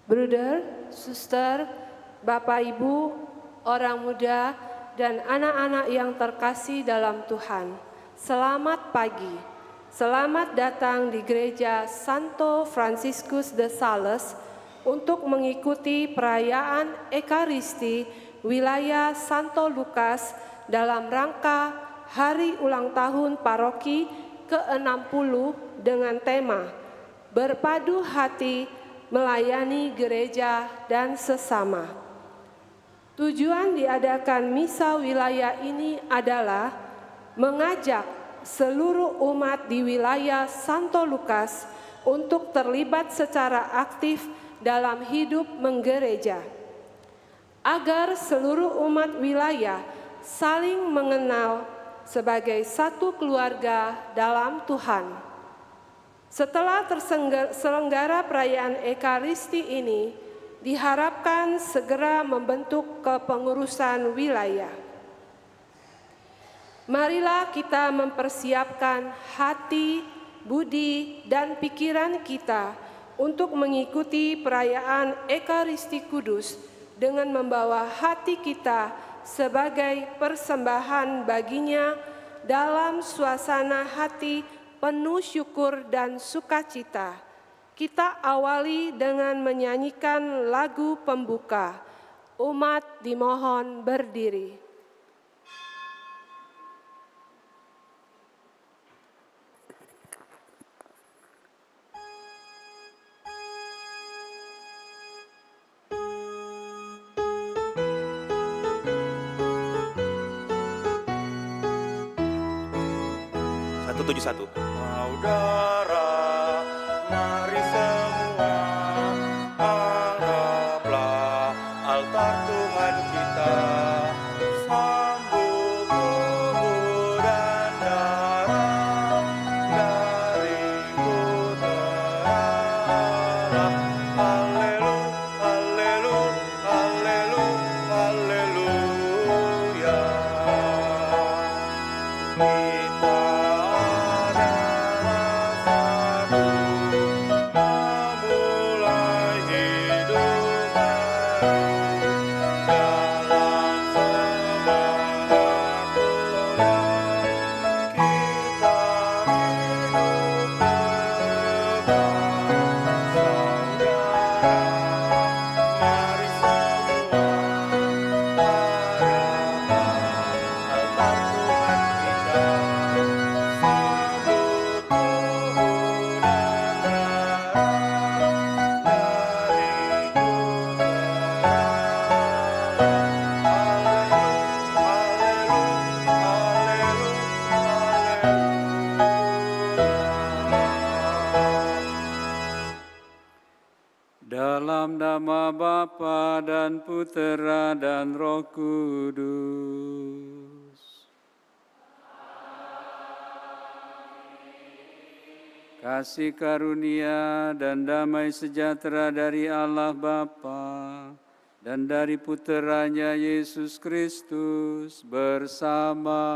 Bruder, suster, Bapak Ibu, orang muda, dan anak-anak yang terkasih dalam Tuhan. Selamat pagi. Selamat datang di Gereja Santo Franciscus de Sales untuk mengikuti perayaan Ekaristi wilayah Santo Lukas dalam rangka Hari Ulang Tahun Paroki ke-60 dengan tema Berpadu Hati Melayani Gereja dan Sesama. Tujuan diadakan misa wilayah ini adalah mengajak seluruh umat di wilayah Santo Lukas untuk terlibat secara aktif dalam hidup menggereja, agar seluruh umat wilayah saling mengenal sebagai satu keluarga dalam Tuhan. Setelah terselenggara perayaan Ekaristi ini, diharapkan segera membentuk kepengurusan wilayah. Marilah kita mempersiapkan hati, budi, dan pikiran kita untuk mengikuti perayaan Ekaristi Kudus dengan membawa hati kita sebagai persembahan baginya dalam suasana hati penuh syukur dan sukacita. Kita awali dengan menyanyikan lagu pembuka. Umat dimohon berdiri. Satu. Saudara, mari semua anggaplah altar Tuhan kita. Sambut tubuh dan darah dari Putra Allah. Haleluya. Kita Dalam nama Bapa dan Putera dan Roh Kudus. Kasih karunia dan damai sejahtera dari Allah Bapa dan dari Puteranya Yesus Kristus bersamamu.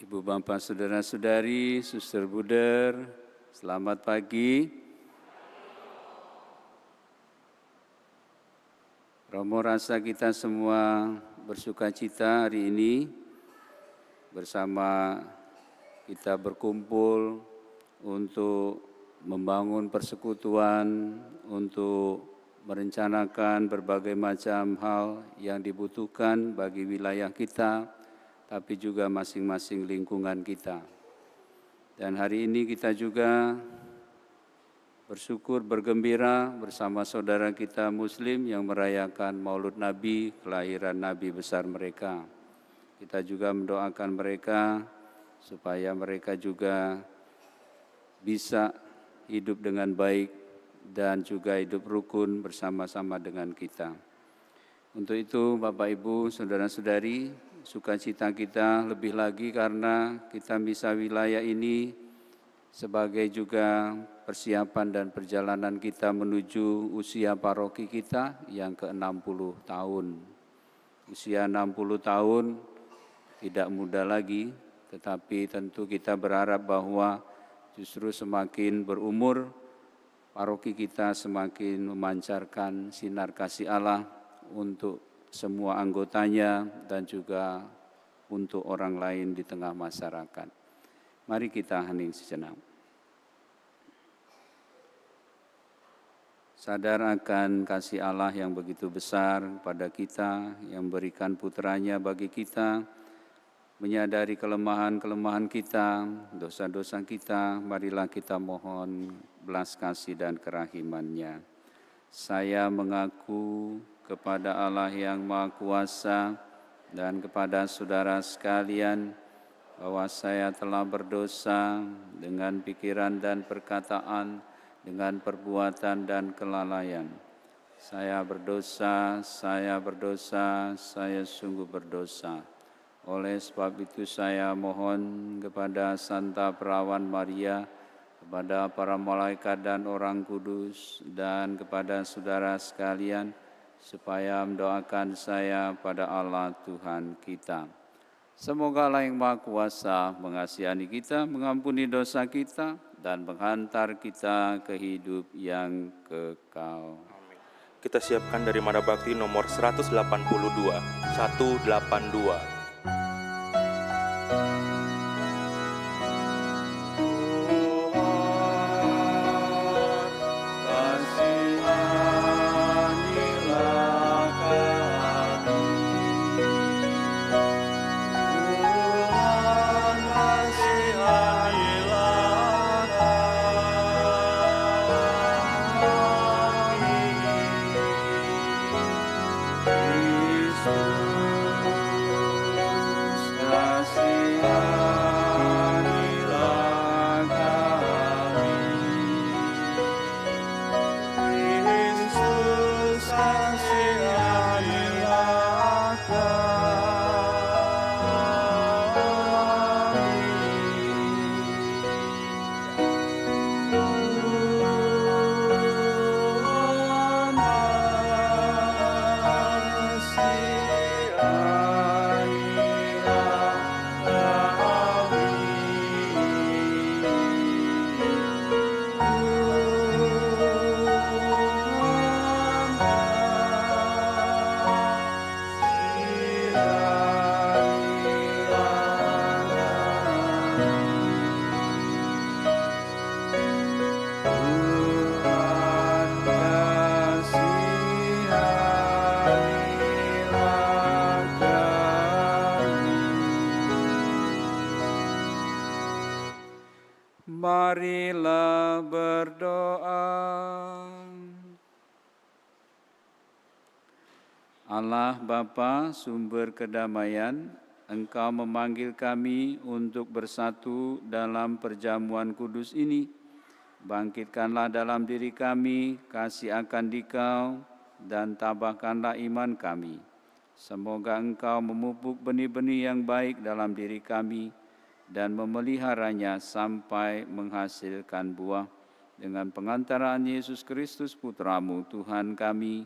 Ibu, Bapak, Saudara-saudari, Suster Buder, selamat pagi. Romo rasa kita semua bersukacita hari ini bersama kita berkumpul untuk membangun persekutuan, untuk merencanakan berbagai macam hal yang dibutuhkan bagi wilayah kita, tapi juga masing-masing lingkungan kita. Dan hari ini kita juga bersyukur, bergembira bersama saudara kita Muslim yang merayakan Maulud Nabi, kelahiran Nabi besar mereka. Kita juga mendoakan mereka supaya mereka juga bisa hidup dengan baik dan juga hidup rukun bersama-sama dengan kita. Untuk itu Bapak Ibu, Saudara-saudari, sukacita kita lebih lagi karena kita bisa wilayah ini sebagai juga persiapan dan perjalanan kita menuju usia paroki kita yang ke-60 tahun. Usia 60 tahun tidak mudah lagi, tetapi tentu kita berharap bahwa justru semakin berumur, paroki kita semakin memancarkan sinar kasih Allah untuk semua anggotanya dan juga untuk orang lain di tengah masyarakat. Mari kita hening sejenak. Sadar akan kasih Allah yang begitu besar pada kita, yang berikan putranya bagi kita, menyadari kelemahan-kelemahan kita, dosa-dosa kita, marilah kita mohon belas kasih dan kerahiman-Nya. Saya mengaku kepada Allah yang Maha Kuasa dan kepada saudara sekalian bahwa saya telah berdosa dengan pikiran dan perkataan, dengan perbuatan dan kelalaian. Saya berdosa, saya sungguh berdosa. Oleh sebab itu saya mohon kepada Santa Perawan Maria, kepada para malaikat dan orang kudus, dan kepada saudara sekalian, supaya mendoakan saya pada Allah Tuhan kita. Semoga Allah yang Maha Kuasa mengasihani kita, mengampuni dosa kita, dan menghantar kita ke hidup yang kekal. Kita siapkan dari Mana Bakti nomor 182. 182. Marilah berdoa. Allah Bapa, sumber kedamaian, Engkau memanggil kami untuk bersatu dalam perjamuan kudus ini. Bangkitkanlah dalam diri kami kasih akan Dikau dan tabahkanlah iman kami. Semoga Engkau memupuk benih-benih yang baik dalam diri kami dan memeliharanya sampai menghasilkan buah dengan pengantaraan Yesus Kristus Putra-Mu Tuhan kami,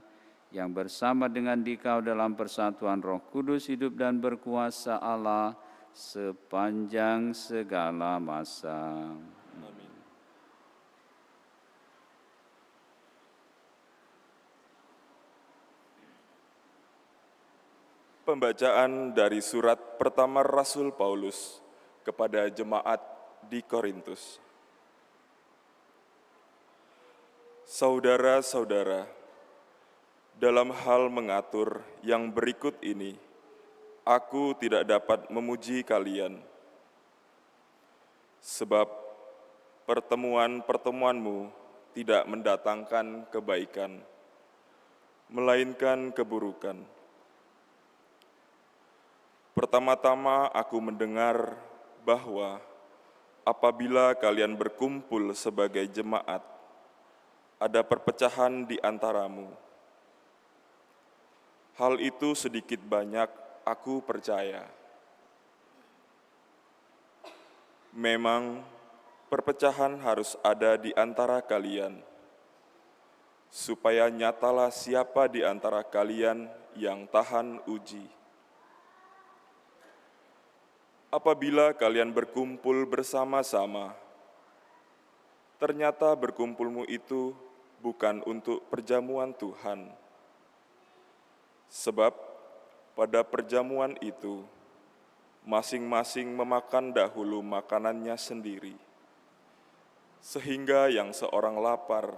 yang bersama dengan Dikau dalam persatuan Roh Kudus hidup dan berkuasa Allah sepanjang segala masa. Amin. Pembacaan dari surat pertama Rasul Paulus kepada jemaat di Korintus. Saudara-saudara, dalam hal mengatur yang berikut ini, aku tidak dapat memuji kalian, sebab pertemuan-pertemuanmu tidak mendatangkan kebaikan, melainkan keburukan. Pertama-tama aku mendengar bahwa apabila kalian berkumpul sebagai jemaat, ada perpecahan di antaramu. Hal itu sedikit banyak aku percaya. Memang perpecahan harus ada di antara kalian, supaya nyatalah siapa di antara kalian yang tahan uji. apabila kalian berkumpul bersama-sama, ternyata berkumpulmu itu bukan untuk perjamuan Tuhan. Sebab pada perjamuan itu, masing-masing memakan dahulu makanannya sendiri, sehingga yang seorang lapar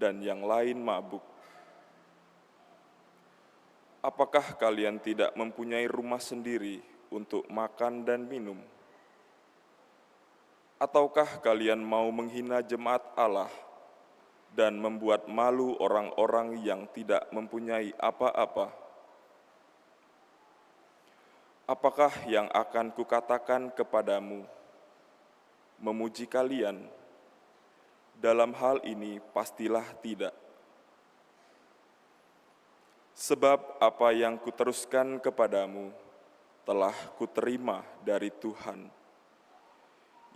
dan yang lain mabuk. Apakah kalian tidak mempunyai rumah sendiri untuk makan dan minum? Ataukah kalian mau menghina jemaat Allah dan membuat malu orang-orang yang tidak mempunyai apa-apa? Apakah yang akan kukatakan kepadamu? Memuji kalian? Dalam hal ini pastilah tidak. Sebab apa yang kuteruskan kepadamu telah kuterima dari Tuhan,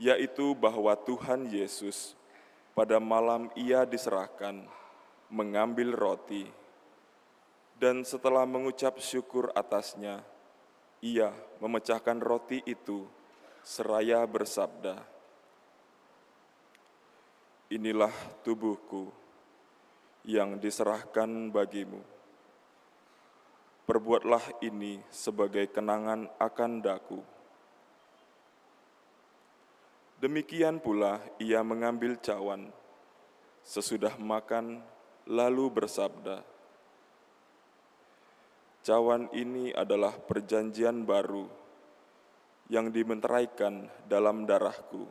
yaitu bahwa Tuhan Yesus pada malam Ia diserahkan mengambil roti, dan setelah mengucap syukur atasnya, Ia memecahkan roti itu seraya bersabda, "Inilah tubuhku yang diserahkan bagimu. Perbuatlah ini sebagai kenangan akan daku." Demikian pula Ia mengambil cawan, sesudah makan, lalu bersabda, "Cawan ini adalah perjanjian baru yang dimeteraikan dalam darahku.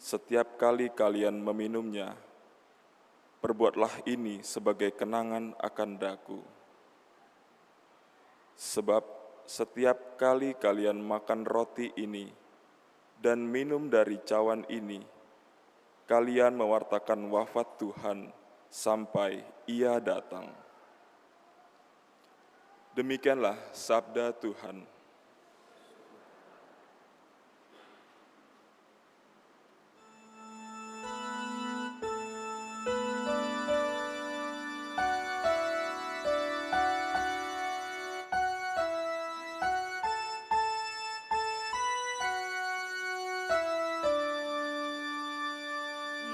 Setiap kali kalian meminumnya, perbuatlah ini sebagai kenangan akan daku. Sebab setiap kali kalian makan roti ini dan minum dari cawan ini, kalian mewartakan wafat Tuhan sampai Ia datang." Demikianlah sabda Tuhan.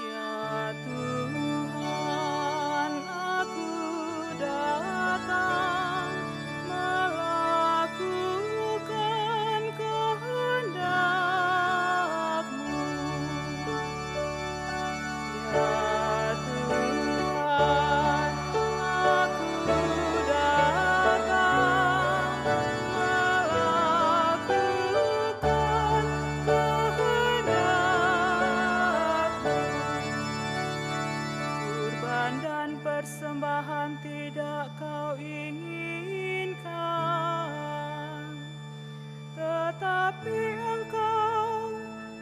Ya Tuhan, aku datang melakukan kehendak-Mu. Ya Tuhan, aku datang melakukan kehendak-Mu. Kurban dan persembahan tidak Kau inginkan, tetapi Engkau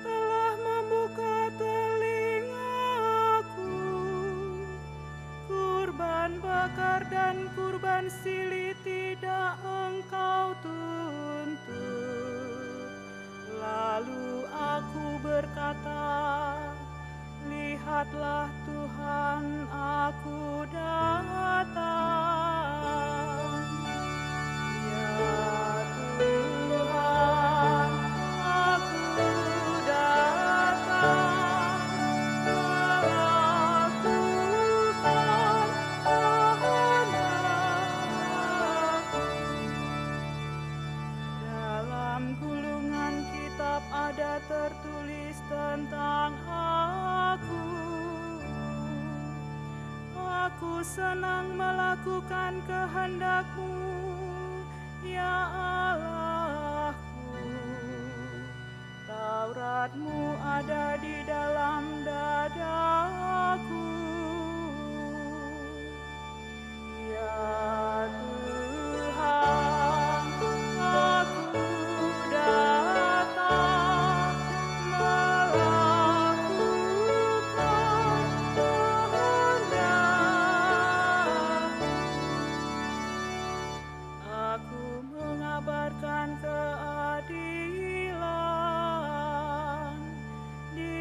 telah membuka telingaku. Kurban bakar dan kurban silih tidak Engkau tuntut. Lalu aku berkata, "Lihatlah Tuhan, aku datang." Ya Tuhan, aku datang melakukan kehendak-Mu. Dalam gulungan kitab ada tertulis tentang aku. Aku senang melakukan kehendak-Mu, ya Allahku. Taurat-Mu ada di dalam dadaku. Ya Tuhan, aku datang melakukan kehendak-Mu. Aku mengabarkan keadilan di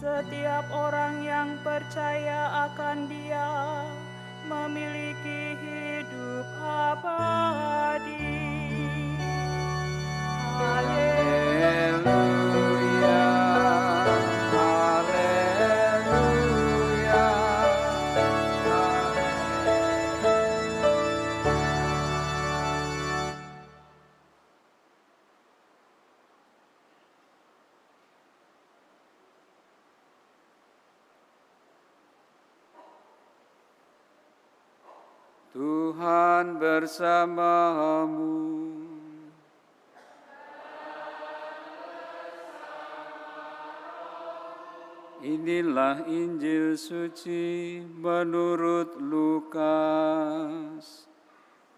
setiap orang yang percaya akan Dia memiliki hidup abadi. Haleluya. Haleluya. Tuhan bersamamu. Inilah Injil suci menurut Lukas.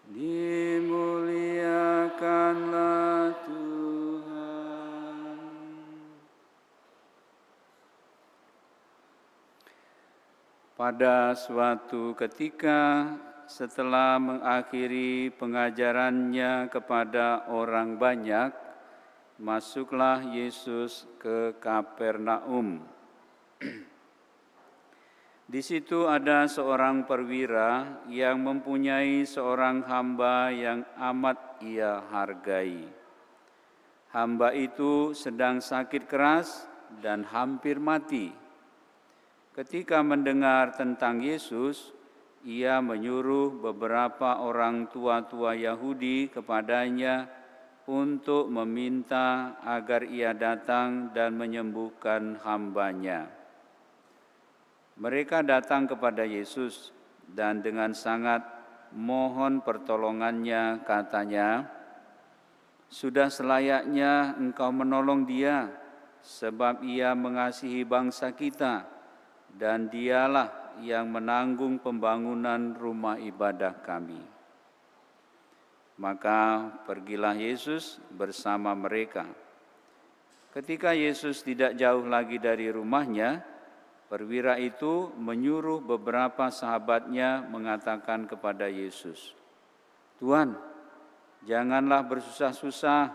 Dimuliakanlah Tuhan. Pada suatu ketika, setelah mengakhiri pengajarannya kepada orang banyak, masuklah Yesus ke Kapernaum. Di situ ada seorang perwira yang mempunyai seorang hamba yang amat ia hargai. Hamba itu sedang sakit keras dan hampir mati. Ketika mendengar tentang Yesus, ia menyuruh beberapa orang tua-tua Yahudi kepadanya untuk meminta agar ia datang dan menyembuhkan hambanya. Mereka datang kepada Yesus dan dengan sangat mohon pertolongannya, katanya, "Sudah selayaknya engkau menolong dia, sebab ia mengasihi bangsa kita, dan dialah yang menanggung pembangunan rumah ibadah kami." Maka pergilah Yesus bersama mereka. Ketika Yesus tidak jauh lagi dari rumahnya, perwira itu menyuruh beberapa sahabatnya mengatakan kepada Yesus, "Tuan, janganlah bersusah-susah,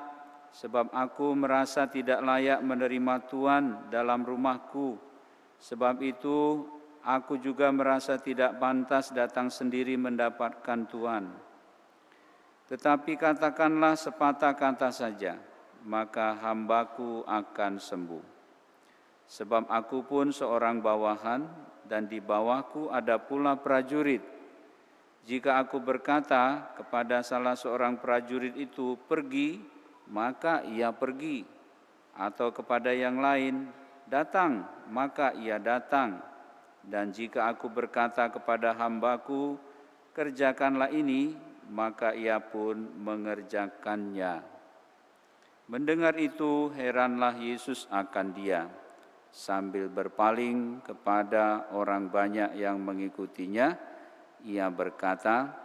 sebab aku merasa tidak layak menerima Tuan dalam rumahku. Sebab itu, aku juga merasa tidak pantas datang sendiri mendapatkan Tuan. Tetapi katakanlah sepatah kata saja, maka hambaku akan sembuh. Sebab aku pun seorang bawahan, dan di bawahku ada pula prajurit. Jika aku berkata kepada salah seorang prajurit itu, 'Pergi,' maka ia pergi. Atau kepada yang lain, 'Datang,' maka ia datang. Dan jika aku berkata kepada hambaku, 'Kerjakanlah ini,' maka ia pun mengerjakannya." Mendengar itu, heranlah Yesus akan dia. Sambil berpaling kepada orang banyak yang mengikutinya, ia berkata,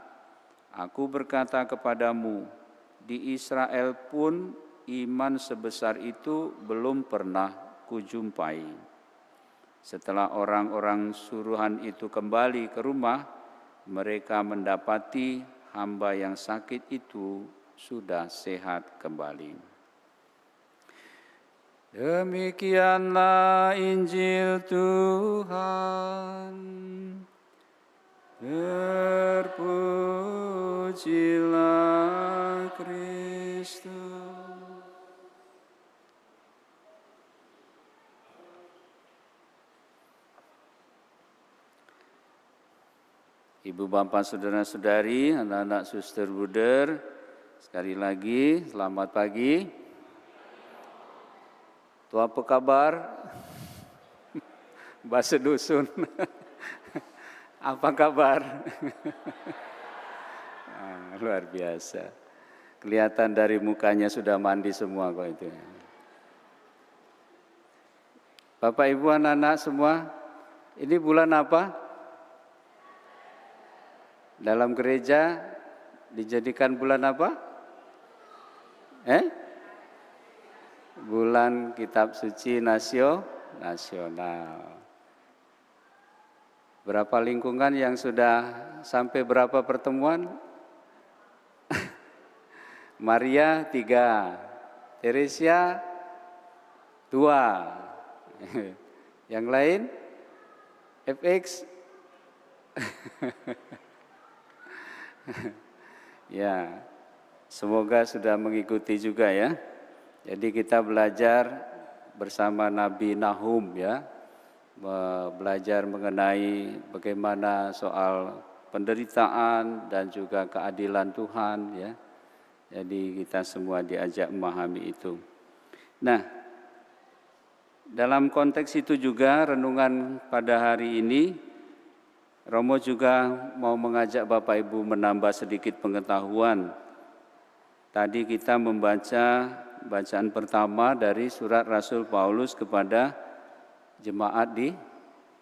"Aku berkata kepadamu, di Israel pun iman sebesar itu belum pernah kujumpai." Setelah orang-orang suruhan itu kembali ke rumah, mereka mendapati hamba yang sakit itu sudah sehat kembali. Demikianlah Injil Tuhan. Terpujilah Kristus. Ibu bapak saudara-saudari, anak-anak suster bruder, sekali lagi selamat pagi. Tuh apa kabar? Bahasa dusun. Apa kabar? Luar biasa. Kelihatan dari mukanya sudah mandi semua kok itu. Bapak Ibu anak-anak semua, ini bulan apa? Dalam gereja dijadikan bulan apa? Bulan Kitab Suci Nasional. Berapa lingkungan yang sudah sampai berapa pertemuan? Maria 3, Teresia 2. Yang lain? FX? Ya, semoga sudah mengikuti juga ya. Jadi kita belajar bersama Nabi Nahum ya, belajar mengenai bagaimana soal penderitaan dan juga keadilan Tuhan ya. Jadi kita semua diajak memahami itu. Nah, dalam konteks itu juga renungan pada hari ini, Romo juga mau mengajak Bapak Ibu menambah sedikit pengetahuan. Tadi kita membaca bacaan pertama dari surat Rasul Paulus kepada jemaat di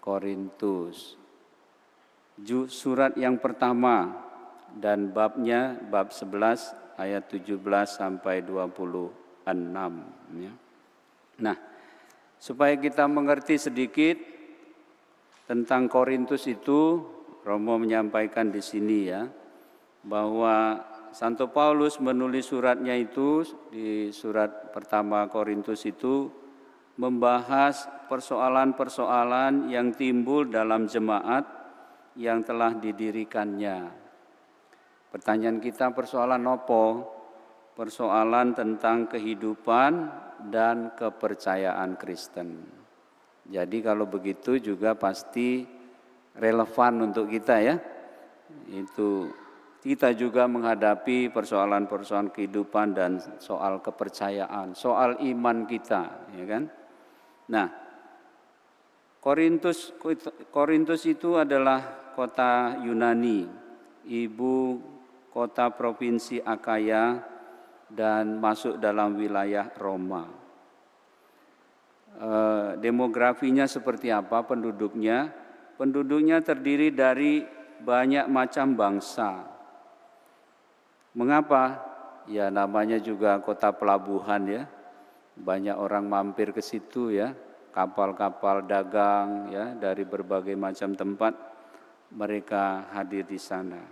Korintus. Surat yang pertama dan babnya bab 11 ayat 17 sampai 26 ya. Nah, supaya kita mengerti sedikit tentang Korintus itu, Romo menyampaikan di sini ya, bahwa Santo Paulus menulis suratnya itu di surat pertama Korintus itu membahas persoalan-persoalan yang timbul dalam jemaat yang telah didirikannya. Pertanyaan kita, persoalan apa? Persoalan tentang kehidupan dan kepercayaan Kristen. Jadi kalau begitu juga pasti relevan untuk kita ya. Itu kita juga menghadapi persoalan-persoalan kehidupan dan soal kepercayaan, soal iman kita, ya kan? Nah, Korintus itu adalah kota Yunani, ibu kota provinsi Akaya dan masuk dalam wilayah Roma. Demografinya seperti apa penduduknya? Penduduknya terdiri dari banyak macam bangsa. Mengapa? Ya namanya juga kota pelabuhan ya. Banyak orang mampir ke situ ya. Kapal-kapal dagang ya dari berbagai macam tempat mereka hadir di sana.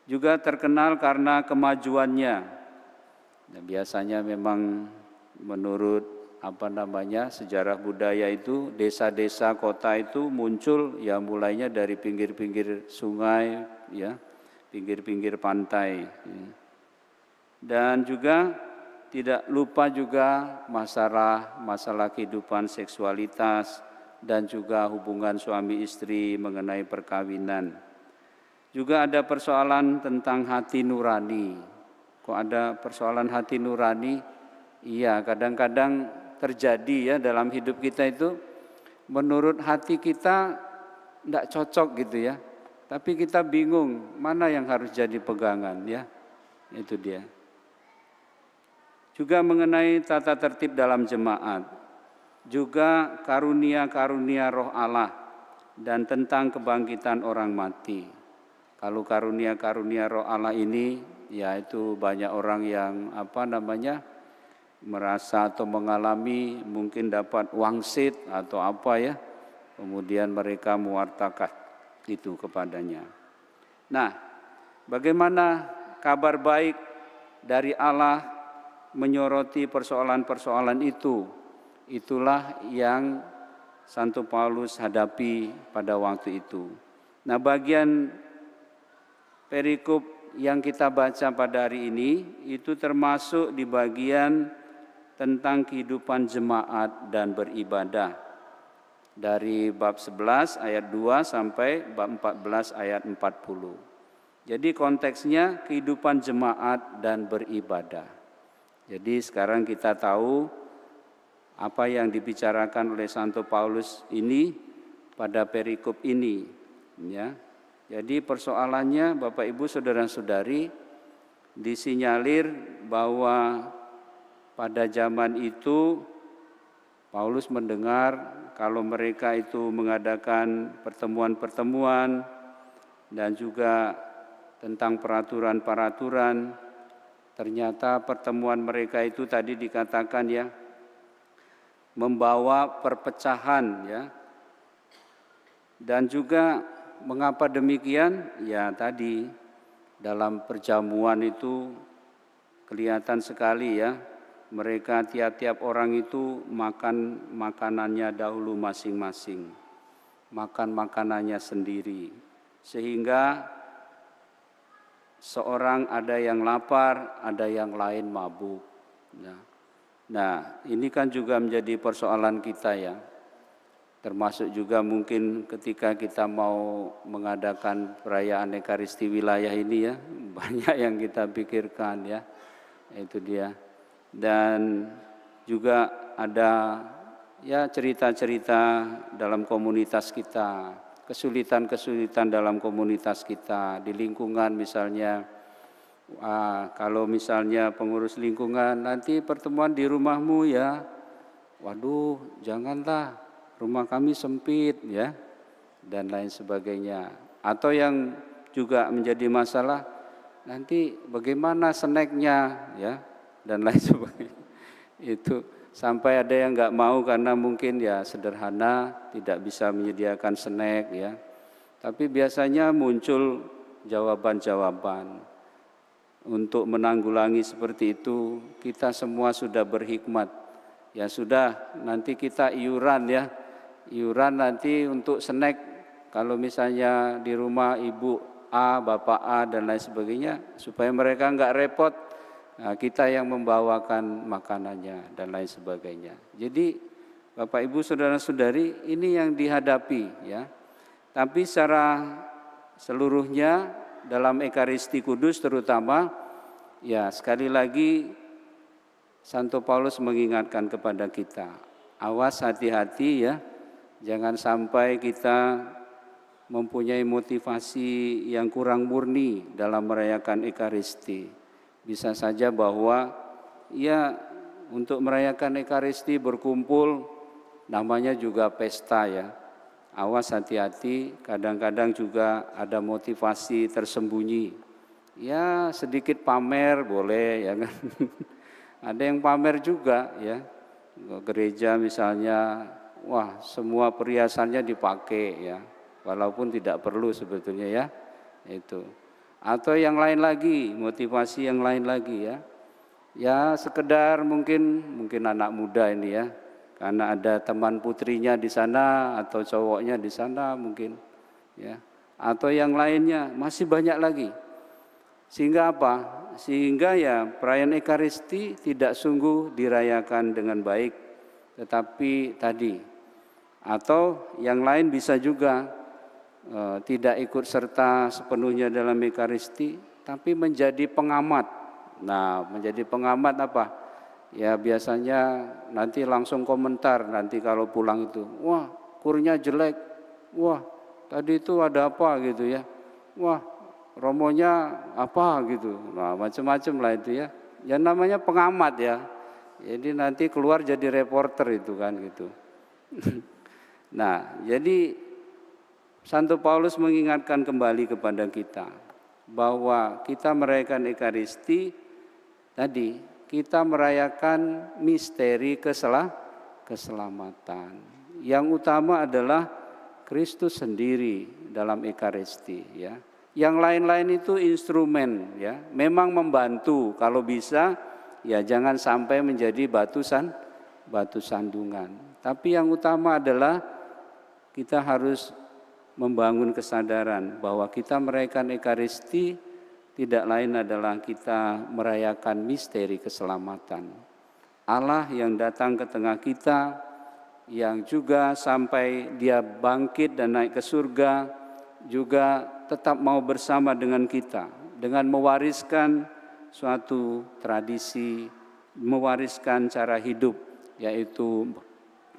Juga terkenal karena kemajuannya. Nah, biasanya memang menurut sejarah budaya itu desa-desa kota itu muncul ya mulainya dari pinggir-pinggir sungai ya, pinggir-pinggir pantai. Ya. Dan juga tidak lupa juga masalah kehidupan seksualitas dan juga hubungan suami istri mengenai perkawinan. Juga ada persoalan tentang hati nurani. Kok ada persoalan hati nurani? Iya, kadang-kadang terjadi ya dalam hidup kita itu menurut hati kita tidak cocok gitu ya. Tapi kita bingung mana yang harus jadi pegangan ya. Itu dia. Juga mengenai tata tertib dalam jemaat. Juga karunia-karunia roh Allah dan tentang kebangkitan orang mati. Kalau karunia-karunia roh Allah ini yaitu banyak orang yang merasa atau mengalami mungkin dapat wangsit atau apa ya, kemudian mereka mewartakan itu kepadanya. Nah, bagaimana kabar baik dari Allah menyoroti persoalan-persoalan itu? Itulah yang Santo Paulus hadapi pada waktu itu. Nah, bagian perikop yang kita baca pada hari ini itu termasuk di bagian tentang kehidupan jemaat dan beribadah. Dari bab 11 ayat 2 sampai bab 14 ayat 40. Jadi konteksnya kehidupan jemaat dan beribadah. Jadi sekarang kita tahu apa yang dibicarakan oleh Santo Paulus ini pada perikop ini. Ya. Jadi persoalannya Bapak Ibu Saudara-saudari disinyalir bahwa pada zaman itu Paulus mendengar kalau mereka itu mengadakan pertemuan-pertemuan dan juga tentang peraturan-peraturan. Ternyata pertemuan mereka itu tadi dikatakan ya membawa perpecahan ya. Dan juga mengapa demikian? Ya tadi dalam perjamuan itu kelihatan sekali ya mereka tiap-tiap orang itu makan makanannya dahulu masing-masing, makan makanannya sendiri, sehingga seorang ada yang lapar, ada yang lain mabuk. Nah, ini kan juga menjadi persoalan kita ya. Termasuk juga mungkin ketika kita mau mengadakan perayaan Ekaristi wilayah ini ya, banyak yang kita pikirkan ya, itu dia. Dan juga ada ya cerita-cerita dalam komunitas kita, kesulitan-kesulitan dalam komunitas kita, di lingkungan misalnya, kalau misalnya pengurus lingkungan, nanti pertemuan di rumahmu ya, waduh janganlah, rumah kami sempit ya, dan lain sebagainya. Atau yang juga menjadi masalah, nanti bagaimana snacknya ya, dan lain sebagainya. Itu sampai ada yang nggak mau karena mungkin ya sederhana, tidak bisa menyediakan snack ya. Tapi biasanya muncul jawaban-jawaban. Untuk menanggulangi seperti itu, kita semua sudah berhikmat. Ya sudah, nanti kita iuran ya. Iuran nanti untuk snack, kalau misalnya di rumah ibu A, bapak A dan lain sebagainya, supaya mereka enggak repot, nah, kita yang membawakan makanannya dan lain sebagainya. Jadi Bapak Ibu saudara-saudari, ini yang dihadapi ya. Tapi secara seluruhnya dalam Ekaristi Kudus terutama, ya sekali lagi Santo Paulus mengingatkan kepada kita, awas hati-hati ya. Jangan sampai kita mempunyai motivasi yang kurang murni dalam merayakan Ekaristi. Bisa saja bahwa ya untuk merayakan Ekaristi berkumpul namanya juga pesta ya. Awas hati-hati, kadang-kadang juga ada motivasi tersembunyi. Ya sedikit pamer boleh ya kan. Ada yang pamer juga ya. Gereja misalnya, wah semua perhiasannya dipakai ya, walaupun tidak perlu sebetulnya ya, itu. Atau yang lain lagi, motivasi yang lain lagi ya, ya sekedar mungkin anak muda ini ya, karena ada teman putrinya di sana atau cowoknya di sana mungkin ya, atau yang lainnya masih banyak lagi. Sehingga apa? Sehingga ya perayaan Ekaristi tidak sungguh dirayakan dengan baik, tetapi tadi, atau yang lain bisa juga tidak ikut serta sepenuhnya dalam Ekaristi, tapi menjadi pengamat. Nah, menjadi pengamat apa? Ya biasanya nanti langsung komentar nanti kalau pulang itu, wah kurnya jelek, wah tadi itu ada apa gitu ya, wah romonya apa gitu, nah macam-macam lah itu ya. Ya namanya pengamat ya. Jadi nanti keluar jadi reporter itu kan gitu. Nah, jadi Santo Paulus mengingatkan kembali kepada kita bahwa kita merayakan Ekaristi tadi, kita merayakan misteri keselamatan. Yang utama adalah Kristus sendiri dalam Ekaristi ya. Yang lain-lain itu instrumen ya, memang membantu kalau bisa ya, jangan sampai menjadi batu sandungan. Tapi yang utama adalah kita harus membangun kesadaran bahwa kita merayakan Ekaristi tidak lain adalah kita merayakan misteri keselamatan. Allah yang datang ke tengah kita, yang juga sampai dia bangkit dan naik ke surga, juga tetap mau bersama dengan kita, dengan mewariskan suatu tradisi, mewariskan cara hidup, yaitu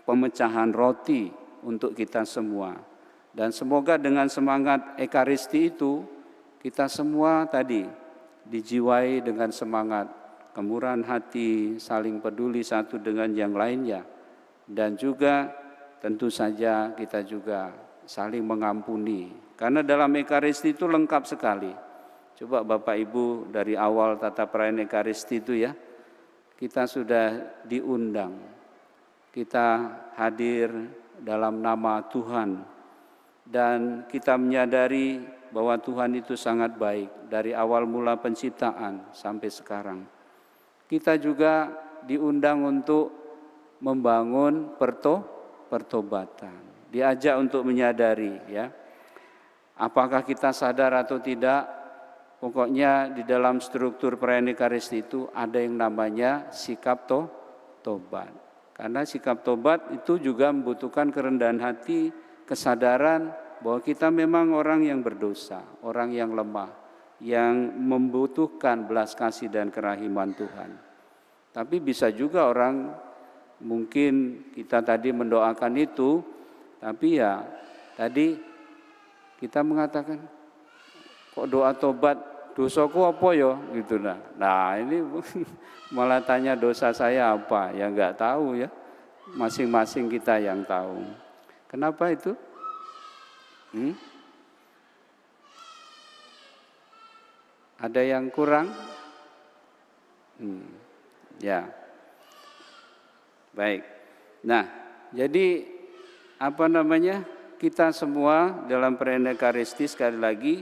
pemecahan roti untuk kita semua. Dan semoga dengan semangat Ekaristi itu, kita semua tadi dijiwai dengan semangat kemurahan hati, saling peduli satu dengan yang lainnya. Dan juga tentu saja kita juga saling mengampuni. Karena dalam Ekaristi itu lengkap sekali. Coba Bapak Ibu dari awal tata perayaan Ekaristi itu ya, kita sudah diundang. Kita hadir dalam nama Tuhan. Dan kita menyadari bahwa Tuhan itu sangat baik dari awal mula penciptaan sampai sekarang. Kita juga diundang untuk membangun pertobatan. Diajak untuk menyadari, ya. Apakah kita sadar atau tidak, pokoknya di dalam struktur perayaan Ekaristi itu ada yang namanya sikap tobat. Karena sikap tobat itu juga membutuhkan kerendahan hati, kesadaran bahwa kita memang orang yang berdosa, orang yang lemah, yang membutuhkan belas kasih dan kerahiman Tuhan. Tapi bisa juga orang, mungkin kita tadi mendoakan itu, tapi ya tadi kita mengatakan, kok doa tobat, dosaku apa ya? Gitu nah ini malah tanya dosa saya apa? Ya enggak tahu ya, masing-masing kita yang tahu. Kenapa itu? Ada yang kurang? Ya, baik. Nah, jadi kita semua dalam perayaan Ekaristi sekali lagi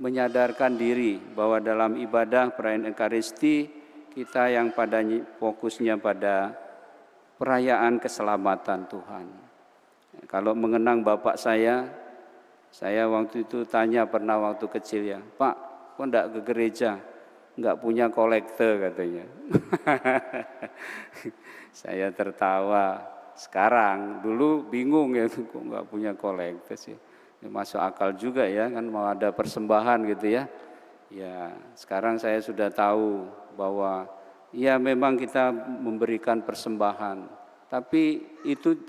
menyadarkan diri bahwa dalam ibadah perayaan Ekaristi kita yang fokusnya pada perayaan keselamatan Tuhan. Kalau mengenang bapak saya waktu itu tanya pernah waktu kecil ya, Pak, kok enggak ke gereja? Enggak punya kolektor katanya. Saya tertawa. Sekarang, dulu bingung ya, kok enggak punya kolektor sih. Ya, masuk akal juga ya, kan mau ada persembahan gitu ya. Ya, sekarang saya sudah tahu bahwa ya memang kita memberikan persembahan. Tapi itu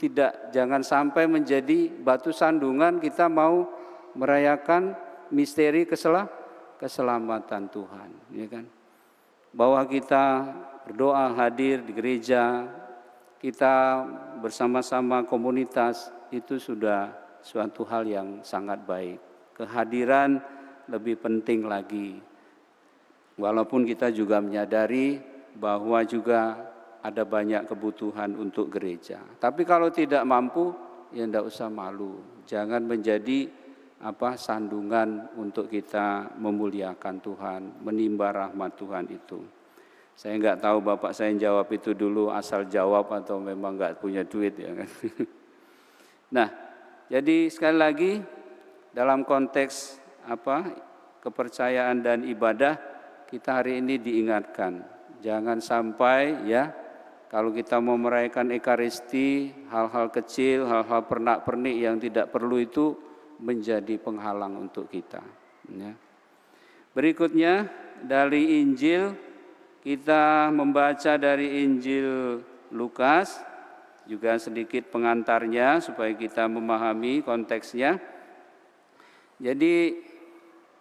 jangan sampai menjadi batu sandungan kita mau merayakan misteri keselamatan Tuhan, ya kan? Bahwa kita berdoa hadir di gereja, kita bersama-sama komunitas, itu sudah suatu hal yang sangat baik. Kehadiran lebih penting lagi. Walaupun kita juga menyadari bahwa juga ada banyak kebutuhan untuk gereja. Tapi kalau tidak mampu, ya tidak usah malu. Jangan menjadi sandungan untuk kita memuliakan Tuhan, menimba rahmat Tuhan itu. Saya enggak tahu bapak saya yang jawab itu dulu asal jawab atau memang enggak punya duit ya kan. Nah, jadi sekali lagi dalam konteks kepercayaan dan ibadah kita hari ini diingatkan, jangan sampai ya kalau kita mau merayakan Ekaristi, hal-hal kecil, hal-hal pernak-pernik yang tidak perlu itu menjadi penghalang untuk kita. Ya. Berikutnya dari Injil, kita membaca dari Injil Lukas, juga sedikit pengantarnya supaya kita memahami konteksnya. Jadi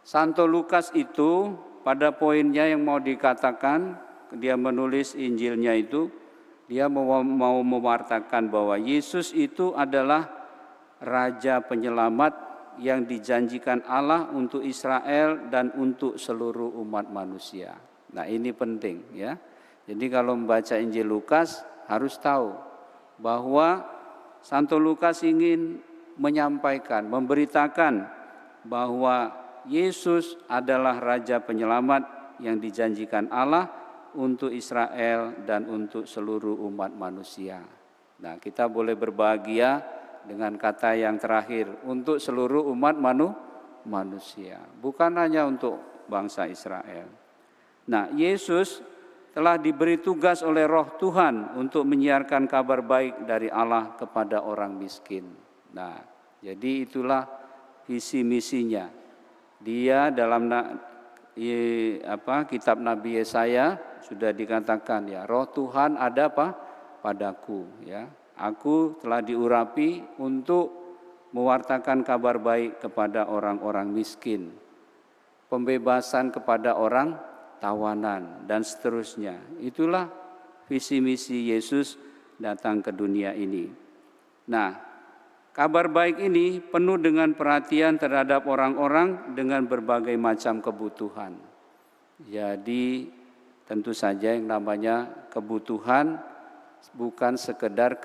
Santo Lukas itu pada poinnya yang mau dikatakan, dia menulis Injilnya itu, dia mau mewartakan bahwa Yesus itu adalah Raja Penyelamat yang dijanjikan Allah untuk Israel dan untuk seluruh umat manusia. Nah ini penting ya. Jadi kalau membaca Injil Lukas harus tahu bahwa Santo Lukas ingin menyampaikan, memberitakan bahwa Yesus adalah Raja Penyelamat yang dijanjikan Allah untuk Israel dan untuk seluruh umat manusia. Nah kita boleh berbahagia dengan kata yang terakhir, untuk seluruh umat manusia, bukan hanya untuk bangsa Israel. Nah, Yesus telah diberi tugas oleh Roh Tuhan untuk menyiarkan kabar baik dari Allah kepada orang miskin. Nah, jadi itulah visi misinya. Dia dalam kitab Nabi Yesaya sudah dikatakan ya, Roh Tuhan ada padaku ya. Aku telah diurapi untuk mewartakan kabar baik kepada orang-orang miskin, pembebasan kepada orang tawanan, dan seterusnya. Itulah visi misi Yesus datang ke dunia ini. Nah, kabar baik ini penuh dengan perhatian terhadap orang-orang dengan berbagai macam kebutuhan. Jadi tentu saja yang namanya kebutuhan bukan sekedar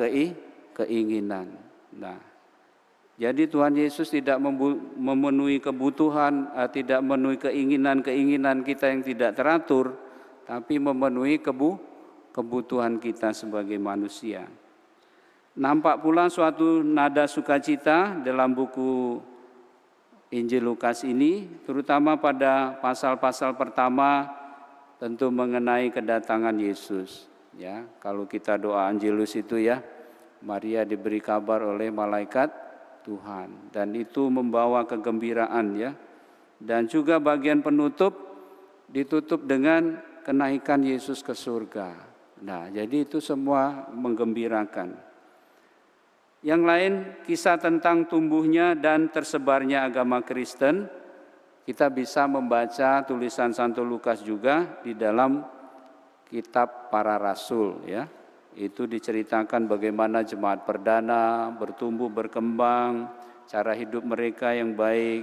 keinginan. Nah, jadi Tuhan Yesus tidak memenuhi kebutuhan, tidak memenuhi keinginan-keinginan kita yang tidak teratur, tapi memenuhi kebutuhan kita sebagai manusia. Nampak pula suatu nada sukacita dalam buku Injil Lukas ini, terutama pada pasal-pasal pertama tentu mengenai kedatangan Yesus. Ya, kalau kita doa Angelus itu ya, Maria diberi kabar oleh malaikat Tuhan, dan itu membawa kegembiraan ya. Dan juga bagian penutup ditutup dengan kenaikan Yesus ke surga. Nah, jadi itu semua menggembirakan. Yang lain, kisah tentang tumbuhnya dan tersebarnya agama Kristen, kita bisa membaca tulisan Santo Lukas juga di dalam kitab para rasul ya. Itu diceritakan bagaimana jemaat perdana bertumbuh berkembang, cara hidup mereka yang baik,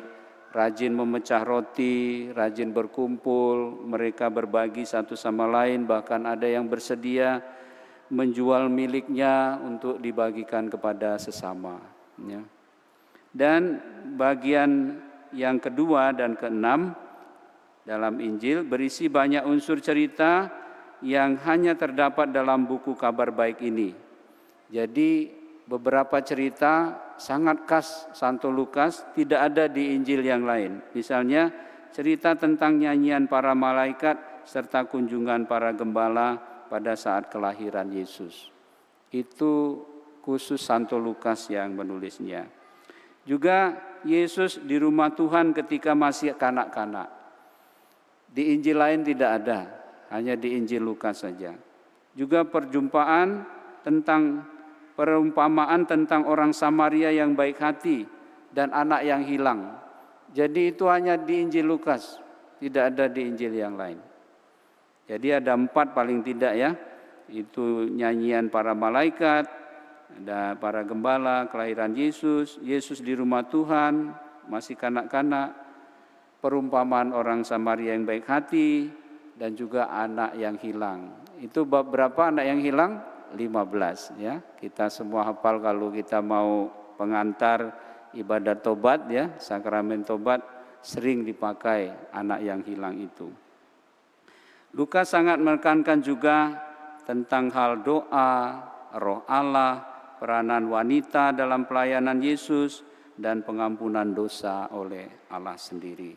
rajin memecah roti, rajin berkumpul, mereka berbagi satu sama lain, bahkan ada yang bersedia menjual miliknya untuk dibagikan kepada sesama ya. Dan bagian yang kedua dan keenam dalam Injil berisi banyak unsur cerita yang hanya terdapat dalam buku kabar baik ini. Jadi beberapa cerita sangat khas Santo Lukas, tidak ada di Injil yang lain. Misalnya cerita tentang nyanyian para malaikat serta kunjungan para gembala pada saat kelahiran Yesus. Itu khusus Santo Lukas yang menulisnya. Juga Yesus di rumah Tuhan ketika masih kanak-kanak. Di Injil lain tidak ada, hanya di Injil Lukas saja. Juga perumpamaan tentang orang Samaria yang baik hati dan anak yang hilang. Jadi itu hanya di Injil Lukas, tidak ada di Injil yang lain. Jadi ada 4 paling tidak ya, itu nyanyian para malaikat, ada para gembala, kelahiran Yesus, Yesus di rumah Tuhan, masih kanak-kanak, perumpamaan orang Samaria yang baik hati, dan juga anak yang hilang. Itu bab berapa anak yang hilang? 15 ya. Kita semua hafal kalau kita mau pengantar ibadat tobat ya, sakramen tobat sering dipakai anak yang hilang itu. Lukas sangat menekankan juga tentang hal doa, roh Allah, peranan wanita dalam pelayanan Yesus, dan pengampunan dosa oleh Allah sendiri.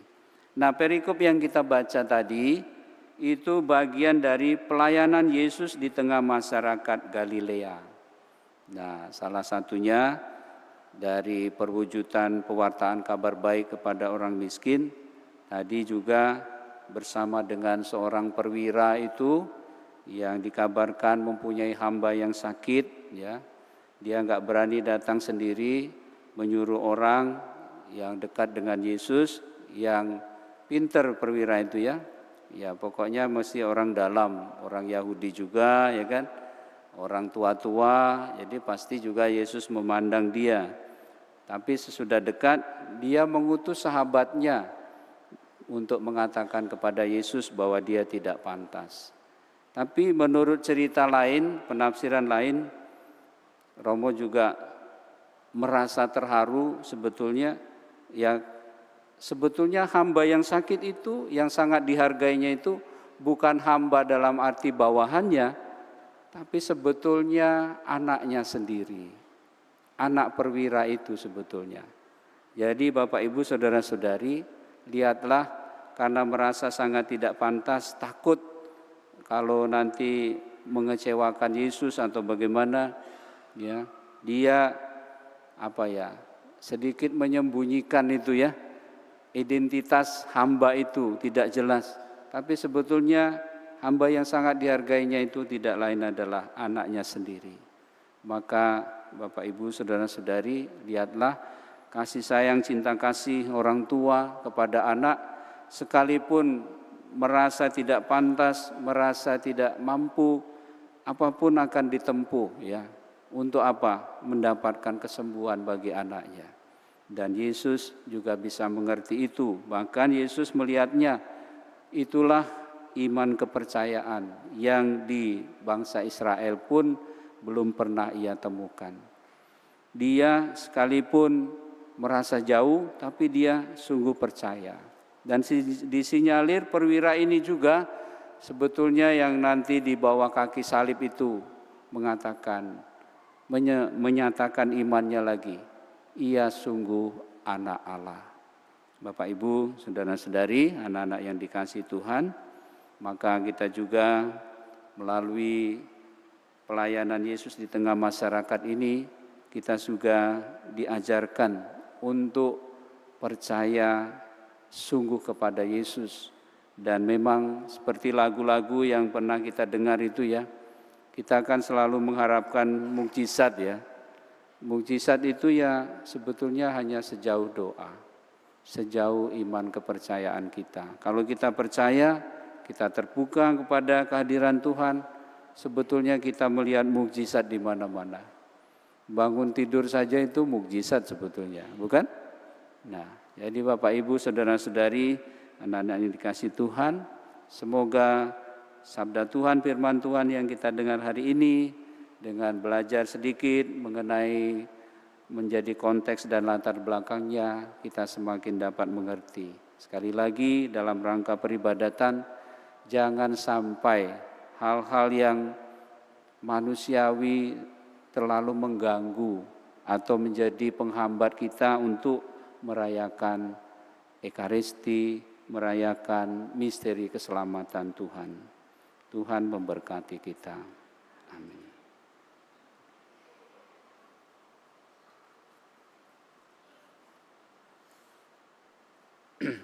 Nah, perikop yang kita baca tadi itu bagian dari pelayanan Yesus di tengah masyarakat Galilea. Nah, salah satunya dari perwujudan pewartaan kabar baik kepada orang miskin, tadi juga bersama dengan seorang perwira itu yang dikabarkan mempunyai hamba yang sakit ya. Dia enggak berani datang sendiri, menyuruh orang yang dekat dengan Yesus, yang pinter perwira itu ya. Ya pokoknya mesti orang dalam, orang Yahudi juga ya kan. Orang tua-tua, jadi pasti juga Yesus memandang dia. Tapi sesudah dekat dia mengutus sahabatnya untuk mengatakan kepada Yesus bahwa dia tidak pantas. Tapi menurut cerita lain, penafsiran lain, Romo juga merasa terharu sebetulnya ya. Sebetulnya hamba yang sakit itu, yang sangat dihargainya itu bukan hamba dalam arti bawahannya, tapi sebetulnya anaknya sendiri. Anak perwira itu sebetulnya. Jadi Bapak Ibu Saudara-saudari, lihatlah, karena merasa sangat tidak pantas, takut kalau nanti mengecewakan Yesus atau bagaimana ya, dia sedikit menyembunyikan itu ya, identitas hamba itu tidak jelas. Tapi sebetulnya hamba yang sangat dihargainya itu tidak lain adalah anaknya sendiri. Maka Bapak Ibu Saudara-saudari, lihatlah kasih sayang, cinta kasih orang tua kepada anak, sekalipun merasa tidak pantas, merasa tidak mampu, apapun akan ditempuh ya. Untuk apa? Mendapatkan kesembuhan bagi anaknya. Dan Yesus juga bisa mengerti itu. Bahkan Yesus melihatnya, itulah iman kepercayaan yang di bangsa Israel pun belum pernah ia temukan. Dia sekalipun merasa jauh, tapi dia sungguh percaya. Dan disinyalir perwira ini juga sebetulnya yang nanti di bawah kaki salib itu mengatakan, menyatakan imannya lagi, ia sungguh anak Allah. Bapak Ibu, saudara-saudari, anak-anak yang dikasihi Tuhan, maka kita juga melalui pelayanan Yesus di tengah masyarakat ini, kita juga diajarkan untuk percaya sungguh kepada Yesus. Dan memang seperti lagu-lagu yang pernah kita dengar itu ya, kita akan selalu mengharapkan mukjizat ya. Mukjizat itu ya sebetulnya hanya sejauh doa, sejauh iman kepercayaan kita. Kalau kita percaya, kita terbuka kepada kehadiran Tuhan, sebetulnya kita melihat mukjizat di mana-mana. Bangun tidur saja itu mukjizat sebetulnya, bukan? Nah, jadi Bapak Ibu, saudara-saudari, anak-anak yang dikasihi Tuhan, semoga sabda Tuhan, firman Tuhan yang kita dengar hari ini, dengan belajar sedikit mengenai menjadi konteks dan latar belakangnya, kita semakin dapat mengerti. Sekali lagi dalam rangka peribadatan, jangan sampai hal-hal yang manusiawi terlalu mengganggu atau menjadi penghambat kita untuk merayakan Ekaristi, merayakan misteri keselamatan Tuhan. Tuhan memberkati kita. Amin.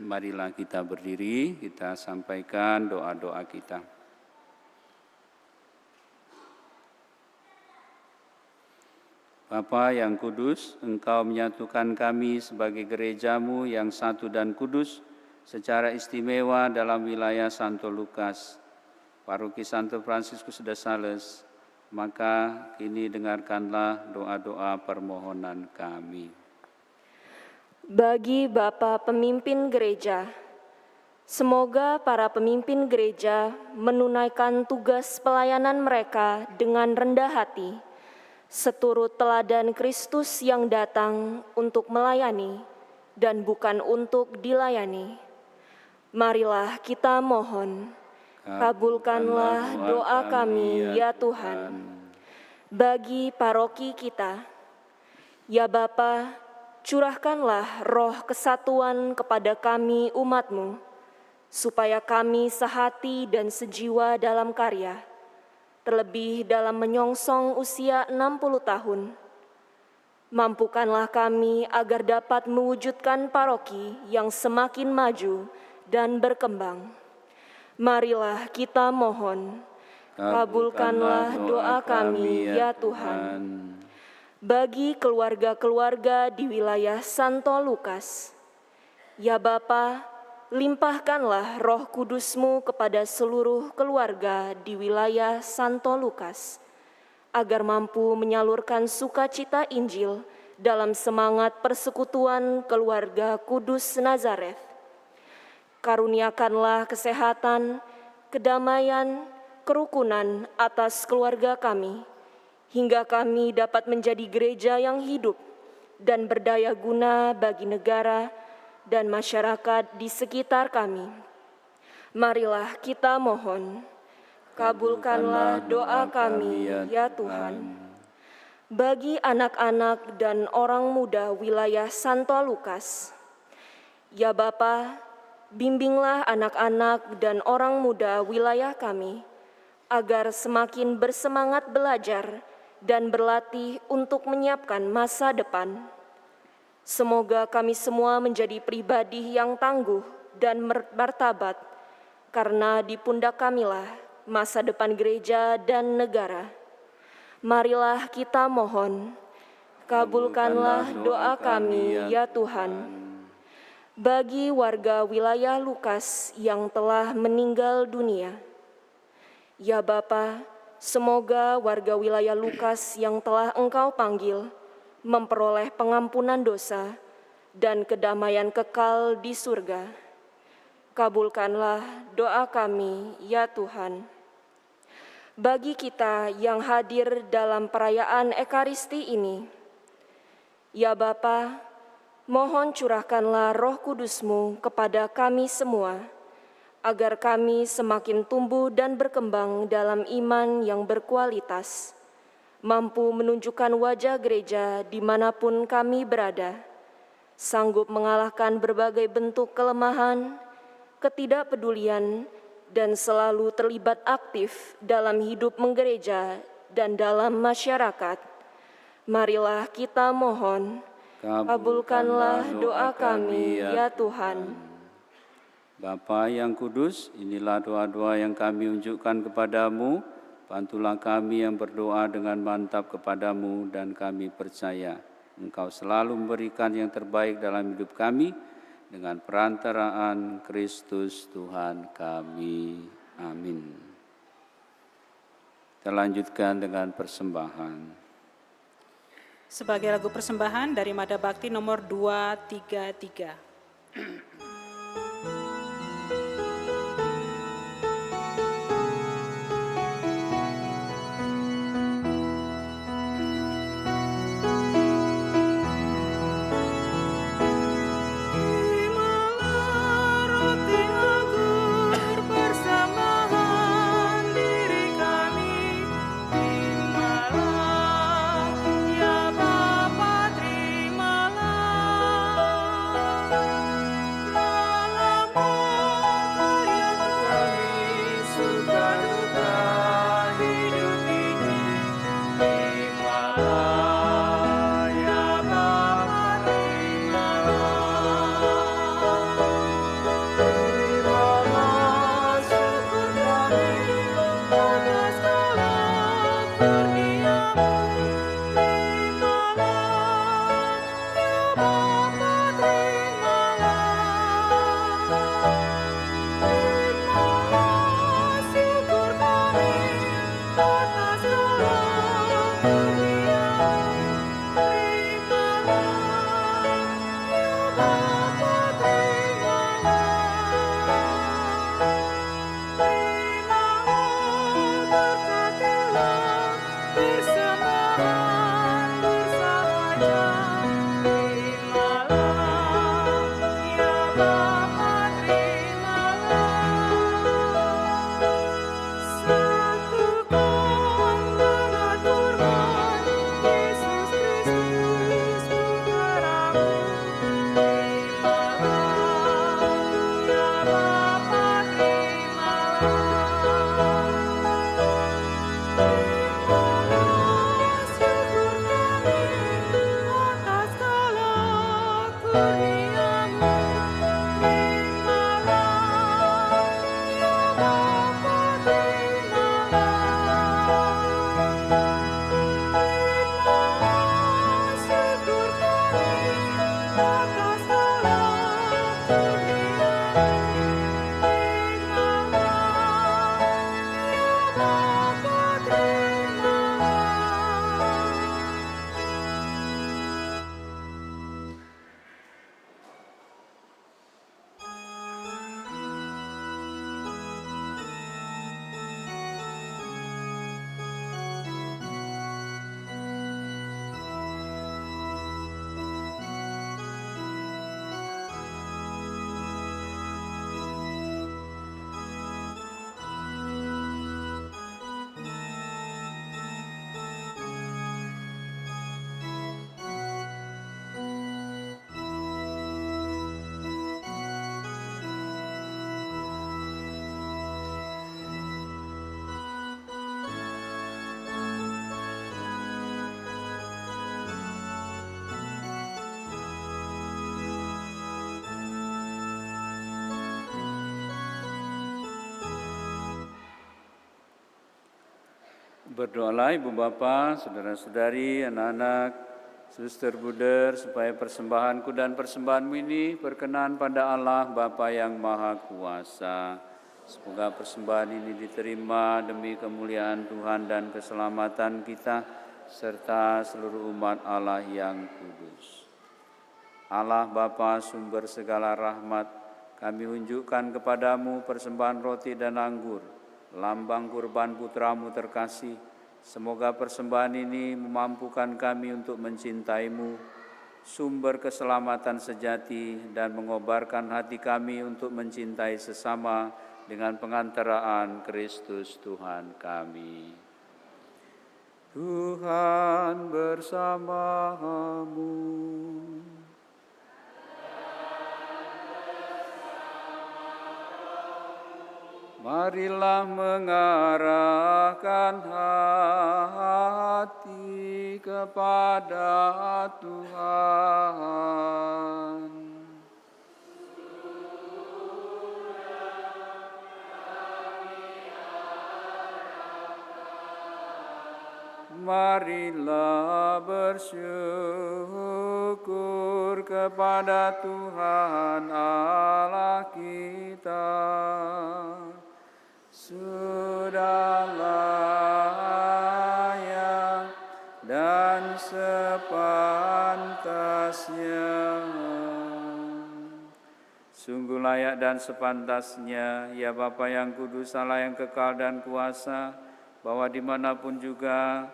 Marilah kita berdiri, kita sampaikan doa-doa kita. Bapa yang kudus, Engkau menyatukan kami sebagai gereja-Mu yang satu dan kudus secara istimewa dalam wilayah Santo Lukas, Paroki Santo Fransiskus de Sales, maka kini dengarkanlah doa-doa permohonan kami. Bagi Bapak pemimpin gereja, semoga para pemimpin gereja menunaikan tugas pelayanan mereka dengan rendah hati, seturut teladan Kristus yang datang untuk melayani dan bukan untuk dilayani. Marilah kita mohon, kabulkanlah doa kami ya Tuhan. Bagi paroki kita, ya Bapa, curahkanlah roh kesatuan kepada kami umat-Mu, supaya kami sehati dan sejiwa dalam karya, terlebih dalam menyongsong usia 60 tahun. Mampukanlah kami agar dapat mewujudkan paroki yang semakin maju dan berkembang. Marilah kita mohon, kabulkanlah doa kami ya Tuhan. Bagi keluarga-keluarga di wilayah Santo Lukas, ya Bapa, limpahkanlah roh kudus-Mu kepada seluruh keluarga di wilayah Santo Lukas, agar mampu menyalurkan sukacita Injil dalam semangat persekutuan keluarga kudus Nazaret. Karuniakanlah kesehatan, kedamaian, kerukunan atas keluarga kami, hingga kami dapat menjadi gereja yang hidup dan berdaya guna bagi negara dan masyarakat di sekitar kami. Marilah kita mohon, kabulkanlah doa kami ya Tuhan. Bagi anak-anak dan orang muda wilayah Santo Lukas, ya Bapa, bimbinglah anak-anak dan orang muda wilayah kami, agar semakin bersemangat belajar dan berlatih untuk menyiapkan masa depan. Semoga kami semua menjadi pribadi yang tangguh dan martabat, karena di pundak kamilah masa depan gereja dan negara. Marilah kita mohon, kabulkanlah doa kami ya Tuhan. Bagi warga wilayah Lukas yang telah meninggal dunia, ya Bapa, semoga warga wilayah Lukas yang telah Engkau panggil memperoleh pengampunan dosa dan kedamaian kekal di surga. Kabulkanlah doa kami ya Tuhan. Bagi kita yang hadir dalam perayaan Ekaristi ini, ya Bapa, mohon curahkanlah roh kudus-Mu kepada kami semua, agar kami semakin tumbuh dan berkembang dalam iman yang berkualitas, mampu menunjukkan wajah gereja dimanapun kami berada, sanggup mengalahkan berbagai bentuk kelemahan, ketidakpedulian, dan selalu terlibat aktif dalam hidup menggereja dan dalam masyarakat. Marilah kita mohon, kabulkanlah doa kami, ya Tuhan. Bapa yang kudus, inilah doa-doa yang kami unjukkan kepadamu. Bantulah kami yang berdoa dengan mantap kepadamu, dan kami percaya Engkau selalu memberikan yang terbaik dalam hidup kami dengan perantaraan Kristus Tuhan kami. Amin. Kita lanjutkan dengan persembahan. Sebagai lagu persembahan dari Mada Bakti nomor 233. Berdoalah Ibu Bapa, saudara-saudari, anak-anak, suster Buder, supaya persembahanku dan persembahanmu ini berkenan pada Allah Bapa yang Maha Kuasa. Semoga persembahan ini diterima demi kemuliaan Tuhan dan keselamatan kita, serta seluruh umat Allah yang kudus. Allah Bapa sumber segala rahmat, kami unjukkan kepadamu persembahan roti dan anggur, lambang kurban putramu terkasih. Semoga persembahan ini memampukan kami untuk mencintaimu, sumber keselamatan sejati, dan mengobarkan hati kami untuk mencintai sesama dengan pengantaraan Kristus Tuhan kami. Tuhan bersamamu. Marilah mengarahkan hati kepada Tuhan. Marilah bersyukur kepada Tuhan Allah kita. Sudah layak dan sepantasnya. Sungguh layak dan sepantasnya, ya Bapa yang kudus, Allah yang kekal dan kuasa, bahwa dimanapun juga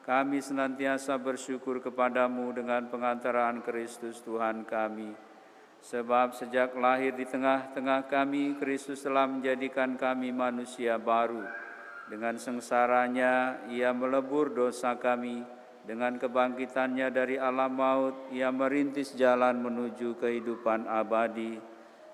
kami senantiasa bersyukur kepadamu dengan pengantaraan Kristus Tuhan kami. Sebab sejak lahir di tengah-tengah kami, Kristus telah menjadikan kami manusia baru. Dengan sengsaranya, Ia melebur dosa kami. Dengan kebangkitannya dari alam maut, Ia merintis jalan menuju kehidupan abadi.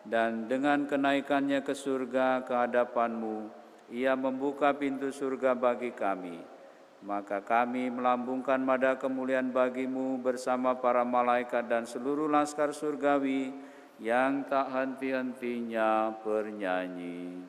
Dan dengan kenaikannya ke surga, ke hadapan-Mu, Ia membuka pintu surga bagi kami. Maka kami melambungkan nada kemuliaan bagi-Mu bersama para malaikat dan seluruh laskar surgawi yang tak henti-hentinya bernyanyi.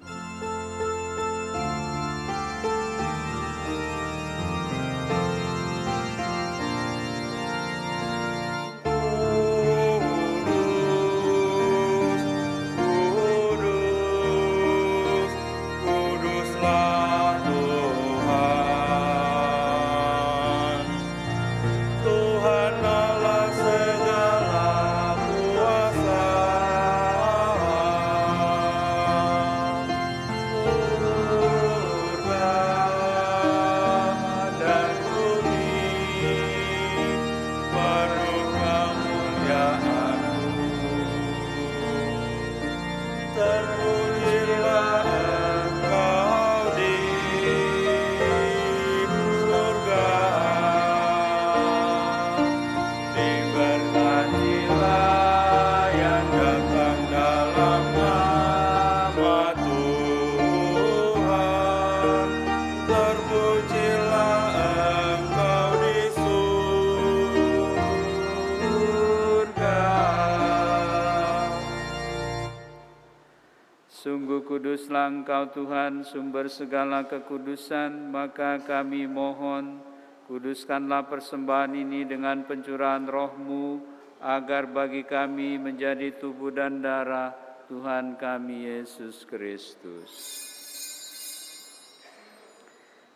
Sungguh kuduslah Engkau Tuhan, sumber segala kekudusan, maka kami mohon, kuduskanlah persembahan ini dengan pencurahan Roh-Mu, agar bagi kami menjadi tubuh dan darah Tuhan kami Yesus Kristus.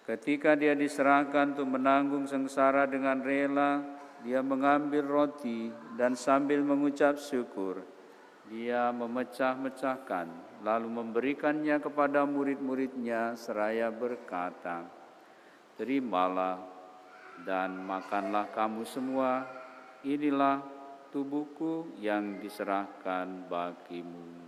Ketika Dia diserahkan untuk menanggung sengsara dengan rela, Dia mengambil roti dan sambil mengucap syukur, Dia memecah-mecahkan, lalu memberikannya kepada murid-murid-Nya seraya berkata, "Terimalah dan makanlah kamu semua, inilah tubuhku yang diserahkan bagimu."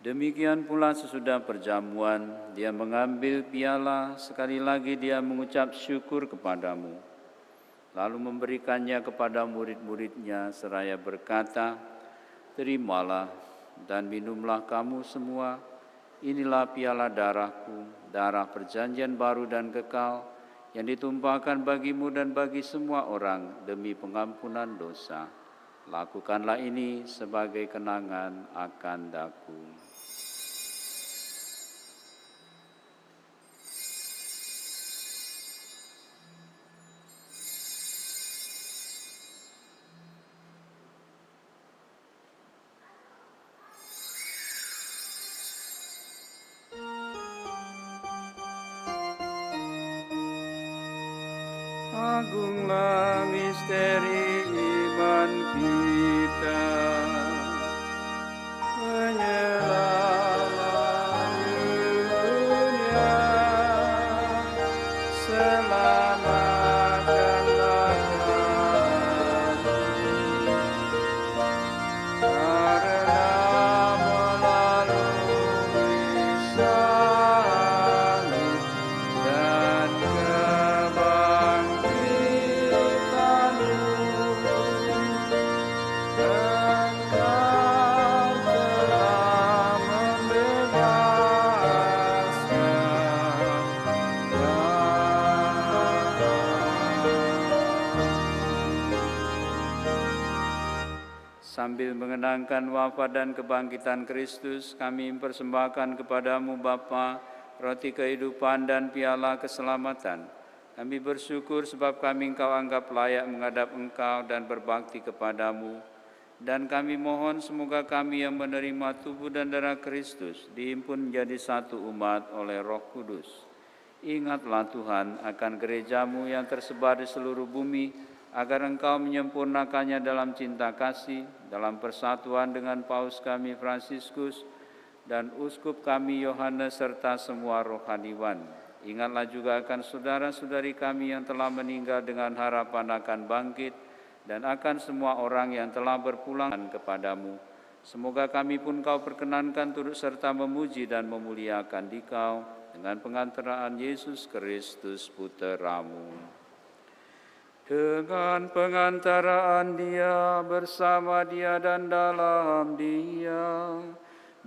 Demikian pula sesudah perjamuan, Dia mengambil piala, sekali lagi Dia mengucap syukur kepadamu, lalu memberikannya kepada murid-murid-Nya seraya berkata, "Terimalah dan minumlah kamu semua, inilah piala darahku, darah perjanjian baru dan kekal, yang ditumpahkan bagimu dan bagi semua orang demi pengampunan dosa. Lakukanlah ini sebagai kenangan akan daku." Agunglah misteri iman kita, penyelamat dunia, selamatkanlah kami, karena melalui salib dan kebangkitan-Mu, Engkau telah membebaskan kami. Sambil mengenangkan wafat dan kebangkitan Kristus, kami mempersembahkan kepadamu Bapa, roti kehidupan dan piala keselamatan. Kami bersyukur sebab kami Engkau anggap layak menghadap Engkau dan berbakti kepadamu. Dan kami mohon semoga kami yang menerima tubuh dan darah Kristus dihimpun menjadi satu umat oleh Roh Kudus. Ingatlah Tuhan akan gerejamu yang tersebar di seluruh bumi, agar Engkau menyempurnakannya dalam cinta kasih, dalam persatuan dengan Paus kami Fransiskus dan Uskup kami Yohanes serta semua rohaniwan. Ingatlah juga akan saudara-saudari kami yang telah meninggal dengan harapan akan bangkit, dan akan semua orang yang telah berpulang kepadamu. Semoga kami pun Kau perkenankan turut serta memuji dan memuliakan Dikau dengan pengantaraan Yesus Kristus Putra-Mu. Dengan pengantaraan Dia, bersama Dia dan dalam Dia,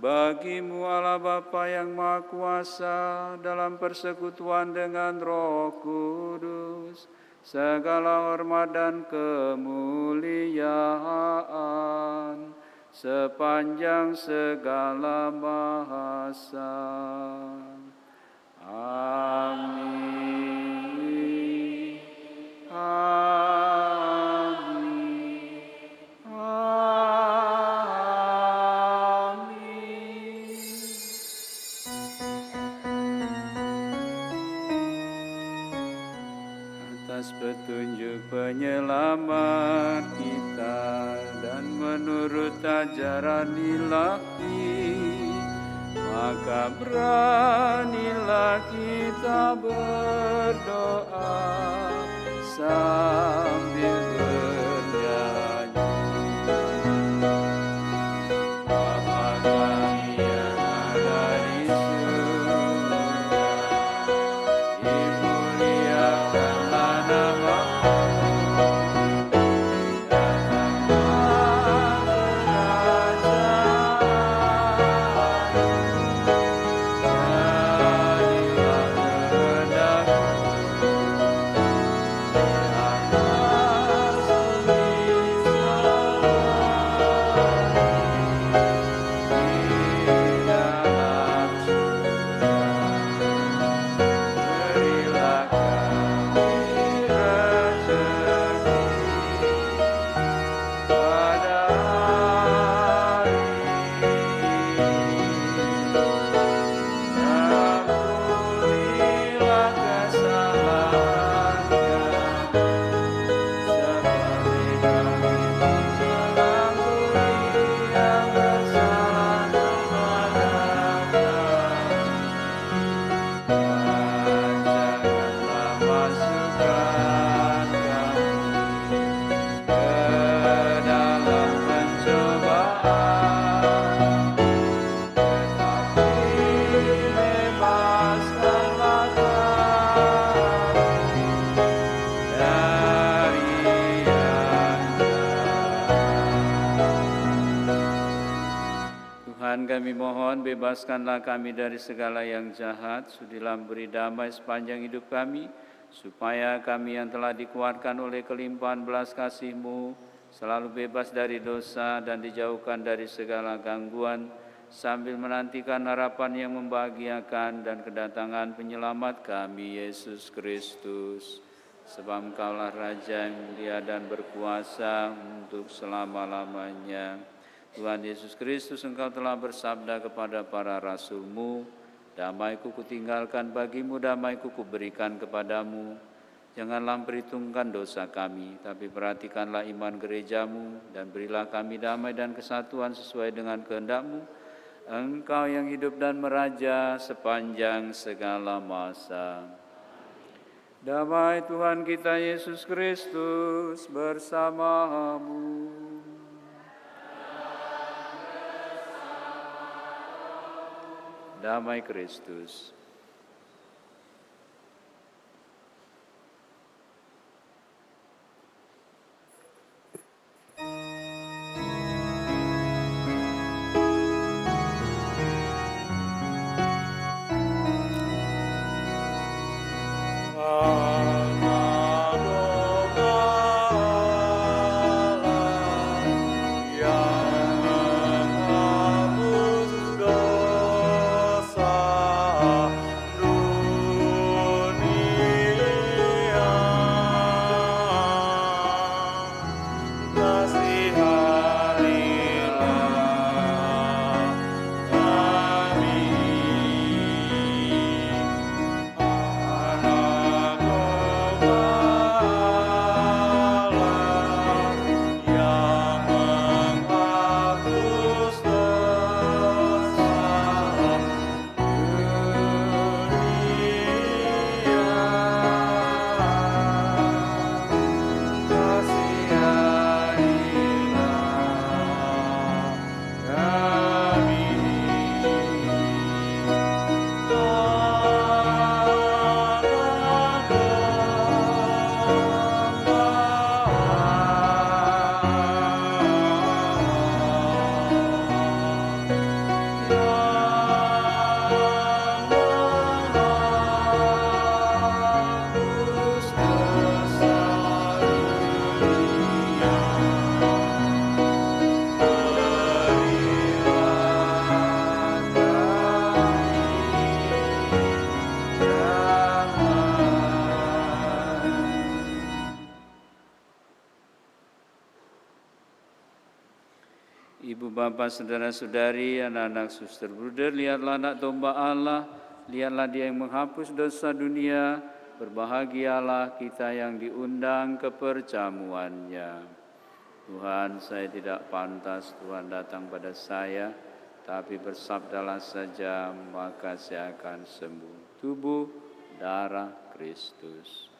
bagi-Mu Allah Bapa yang Maha Kuasa, dalam persekutuan dengan Roh Kudus, segala hormat dan kemuliaan sepanjang segala masa. Amin. Amin. Amin. Atas petunjuk penyelamat kita dan menurut ajaran Ilahi, maka beranilah kita berdoa sambil bernyanyi. Bapa kami yang ada di surga, dimuliakanlah nama-Mu, datanglah kerajaan-Mu, jadilah kehendak-Mu di atas bumi seperti di dalam surga. Berilah kami rezeki pada hari ini, dan ampunilah kesalahan kami, seperti kami mengampuni yang bersalah kepada kami. Dan janganlah masukkan kami ke dalam pencobaan, tetapi bebaskanlah kami dari yang jahat. Tuhan, kami mohon bebaskanlah kami dari segala yang jahat, sudilah beri damai sepanjang hidup kami, supaya kami yang telah dikuatkan oleh kelimpahan belas kasih-Mu selalu bebas dari dosa dan dijauhkan dari segala gangguan, sambil menantikan harapan yang membahagiakan dan kedatangan penyelamat kami, Yesus Kristus. Sebab Engkaulah Raja yang mulia dan berkuasa untuk selama-lamanya. Tuhan Yesus Kristus, Engkau telah bersabda kepada para rasul-Mu, damai-Ku kutinggalkan bagimu, damai-Ku kuberikan kepadamu. Janganlah perhitungkan dosa kami, tapi perhatikanlah iman gerejamu, dan berilah kami damai dan kesatuan sesuai dengan kehendak-Mu. Engkau yang hidup dan meraja sepanjang segala masa. Damai Tuhan kita Yesus Kristus bersamamu. Damai Kristus. Ibu bapa saudara-saudari, anak-anak suster bruder, lihatlah anak domba Allah, lihatlah dia yang menghapus dosa dunia. Berbahagialah kita yang diundang ke perjamuannya. Tuhan, saya tidak pantas Tuhan datang pada saya, tapi bersabdalah saja maka saya akan sembuh. Tubuh darah Kristus.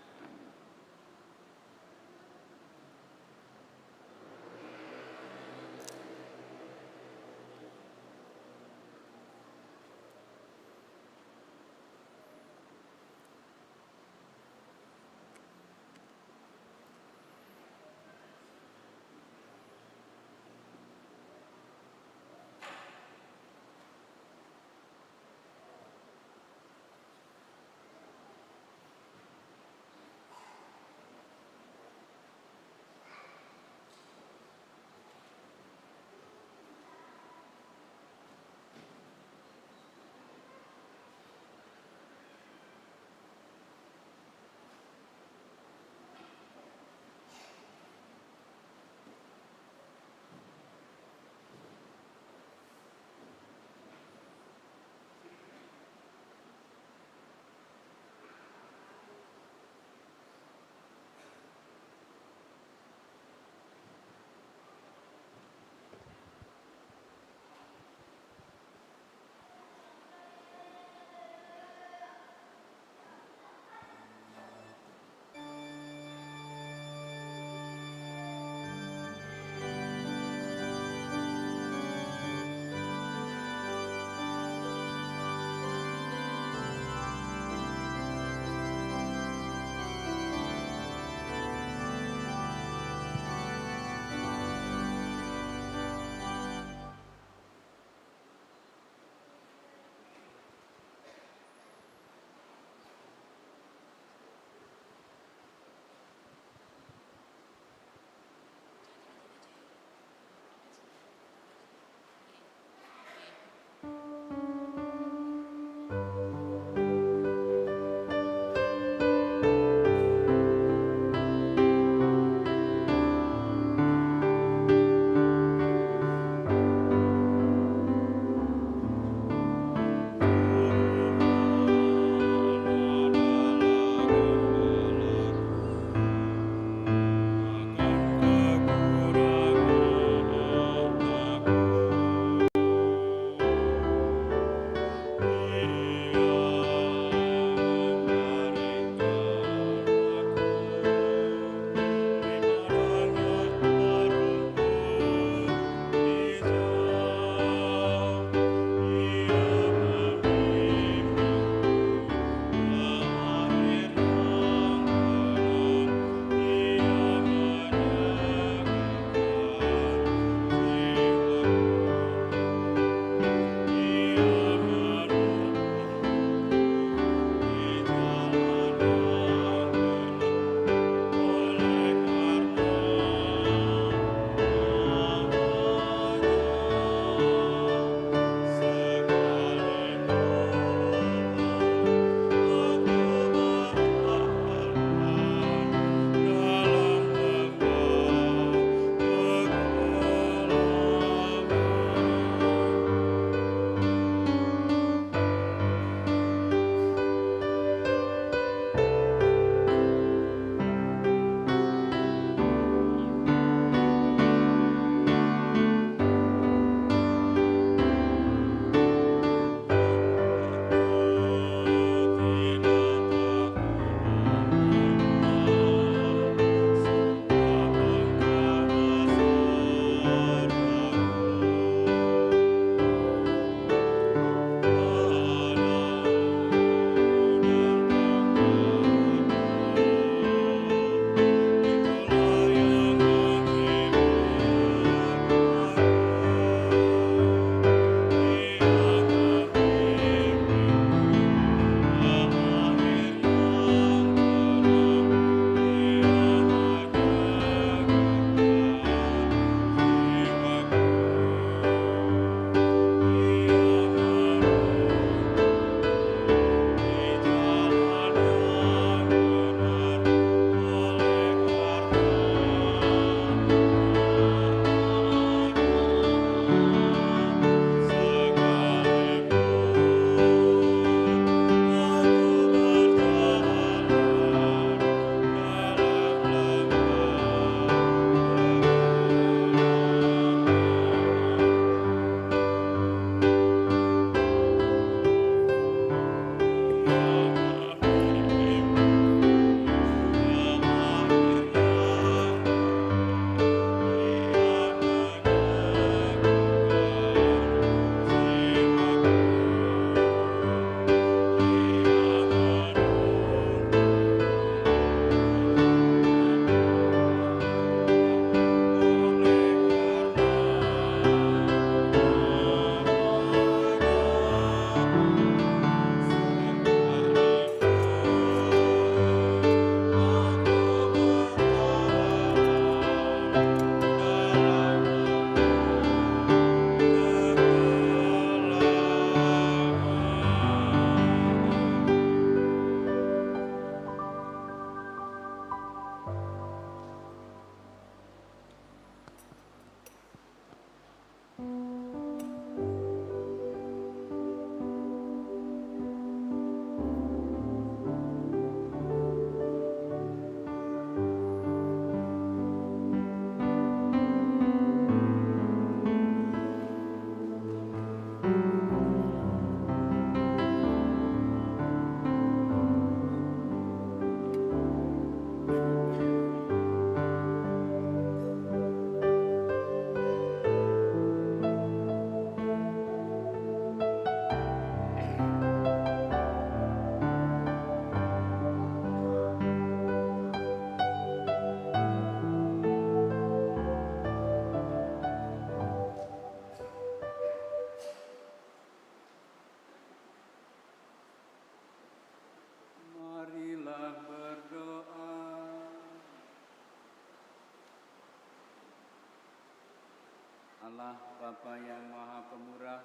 Allah Bapa yang Maha Pemurah,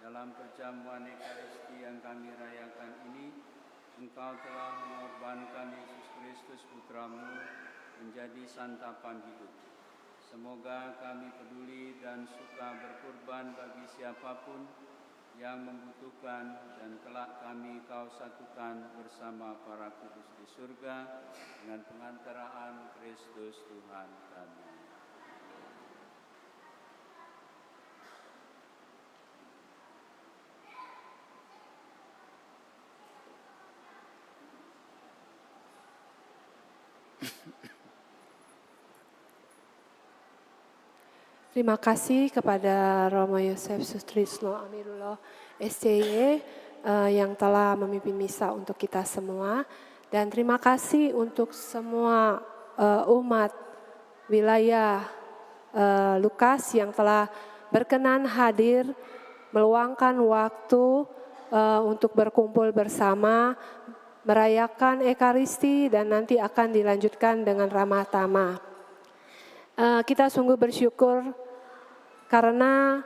dalam perjamuan Ekaristi yang kami rayakan ini, Engkau telah mengorbankan Yesus Kristus Putra-Mu menjadi santapan hidup. Semoga kami peduli dan suka berkorban bagi siapapun yang membutuhkan, dan kelak kami Kau satukan bersama para kudus di surga dengan pengantaraan Kristus Tuhan kami. Terima kasih kepada Romo Yosef Sutrisno Amirullah SCY yang telah memimpin misa untuk kita semua. Dan terima kasih untuk semua umat wilayah Lukas yang telah berkenan hadir, meluangkan waktu untuk berkumpul bersama, merayakan Ekaristi dan nanti akan dilanjutkan dengan ramah tamah. Kita sungguh bersyukur karena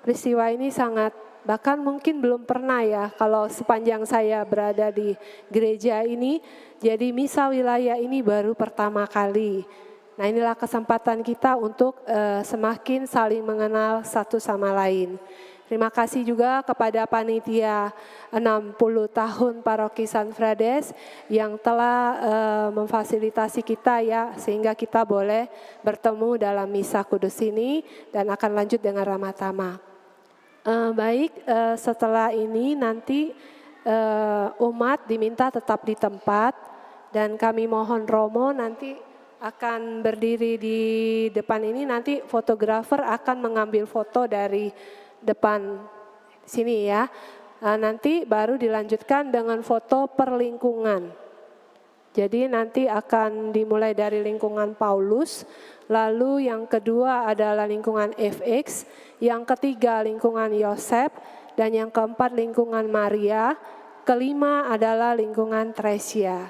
peristiwa ini sangat, bahkan mungkin belum pernah ya kalau sepanjang saya berada di gereja ini, jadi misa wilayah ini baru pertama kali. Nah, inilah kesempatan kita untuk semakin saling mengenal satu sama lain. Terima kasih juga kepada panitia 60 tahun Paroki San Frades yang telah memfasilitasi kita ya, sehingga kita boleh bertemu dalam misa kudus ini dan akan lanjut dengan ramah tamah. Setelah ini nanti umat diminta tetap di tempat dan kami mohon Romo nanti akan berdiri di depan ini, nanti fotografer akan mengambil foto dari depan sini ya. Nanti baru dilanjutkan dengan foto per lingkungan. Jadi nanti akan dimulai dari lingkungan Paulus, lalu yang kedua adalah lingkungan FX, yang ketiga lingkungan Yosef, dan yang keempat lingkungan Maria, kelima adalah lingkungan Tresia.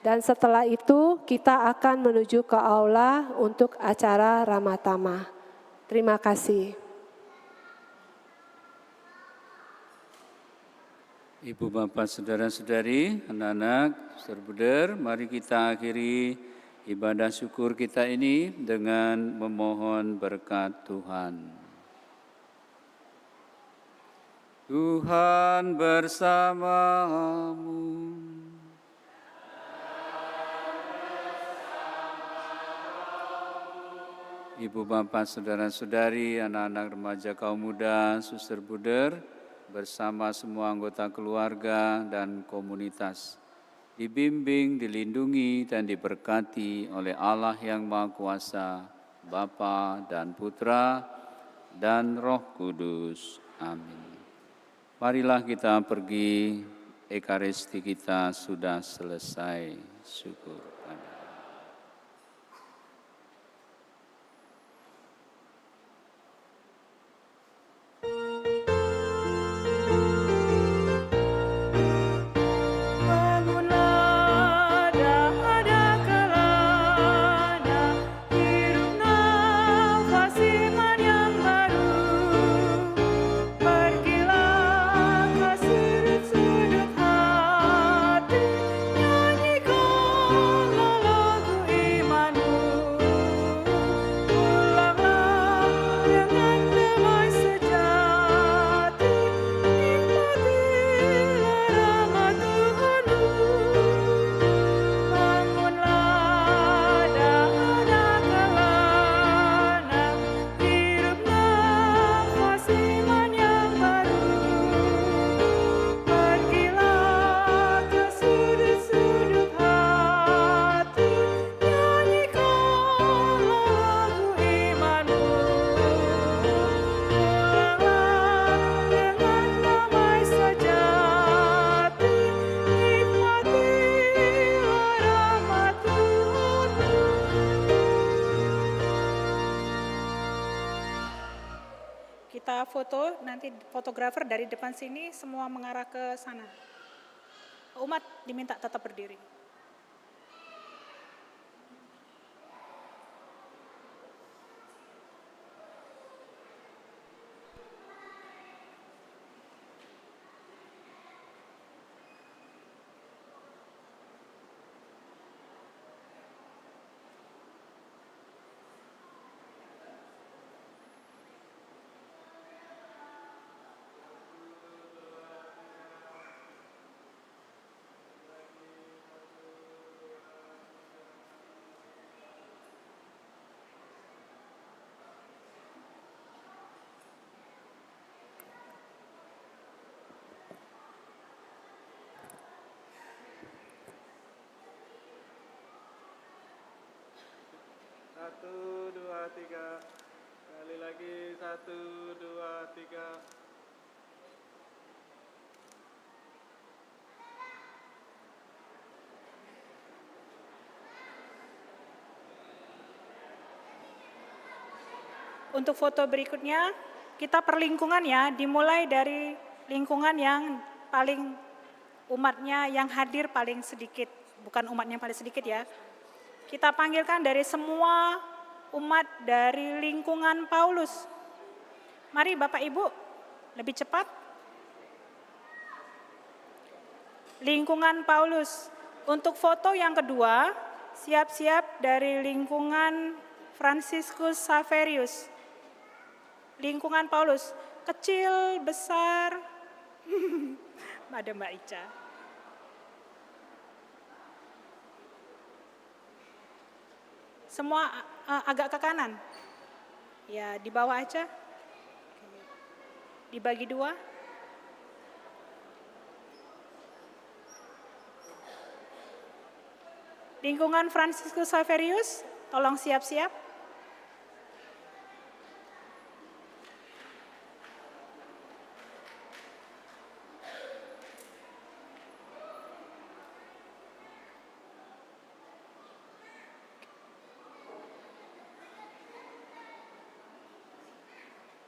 Dan setelah itu kita akan menuju ke aula untuk acara ramah tamah. Terima kasih. Ibu, Bapak, Saudara-saudari, anak-anak, Saudara-saudara, mari kita akhiri ibadah syukur kita ini dengan memohon berkat Tuhan. Tuhan bersamamu. Ibu, Bapak, Saudara-saudari, anak-anak, remaja, kaum muda, suster buder, bersama semua anggota keluarga dan komunitas, dibimbing, dilindungi, dan diberkati oleh Allah yang Maha Kuasa, Bapa dan Putra dan Roh Kudus. Amin. Marilah kita pergi, Ekaristi kita sudah selesai. Syukur. Kita foto, nanti fotografer dari depan sini semua mengarah ke sana. Umat diminta tetap berdiri. 1, 2, 3. Sekali lagi 1, 2, 3. Untuk foto berikutnya, kita per lingkungan ya, dimulai dari lingkungan yang paling umatnya yang hadir paling sedikit, bukan umatnya yang paling sedikit ya. Kita panggilkan dari semua umat dari lingkungan Paulus. Mari Bapak Ibu, lebih cepat. Lingkungan Paulus. Untuk foto yang kedua, siap-siap dari lingkungan Franciscus Xaverius. Lingkungan Paulus, kecil, besar, ada Mbak Ica. Semua agak ke kanan, ya di bawah aja, dibagi dua. Lingkungan Franciscus Xaverius, tolong siap-siap.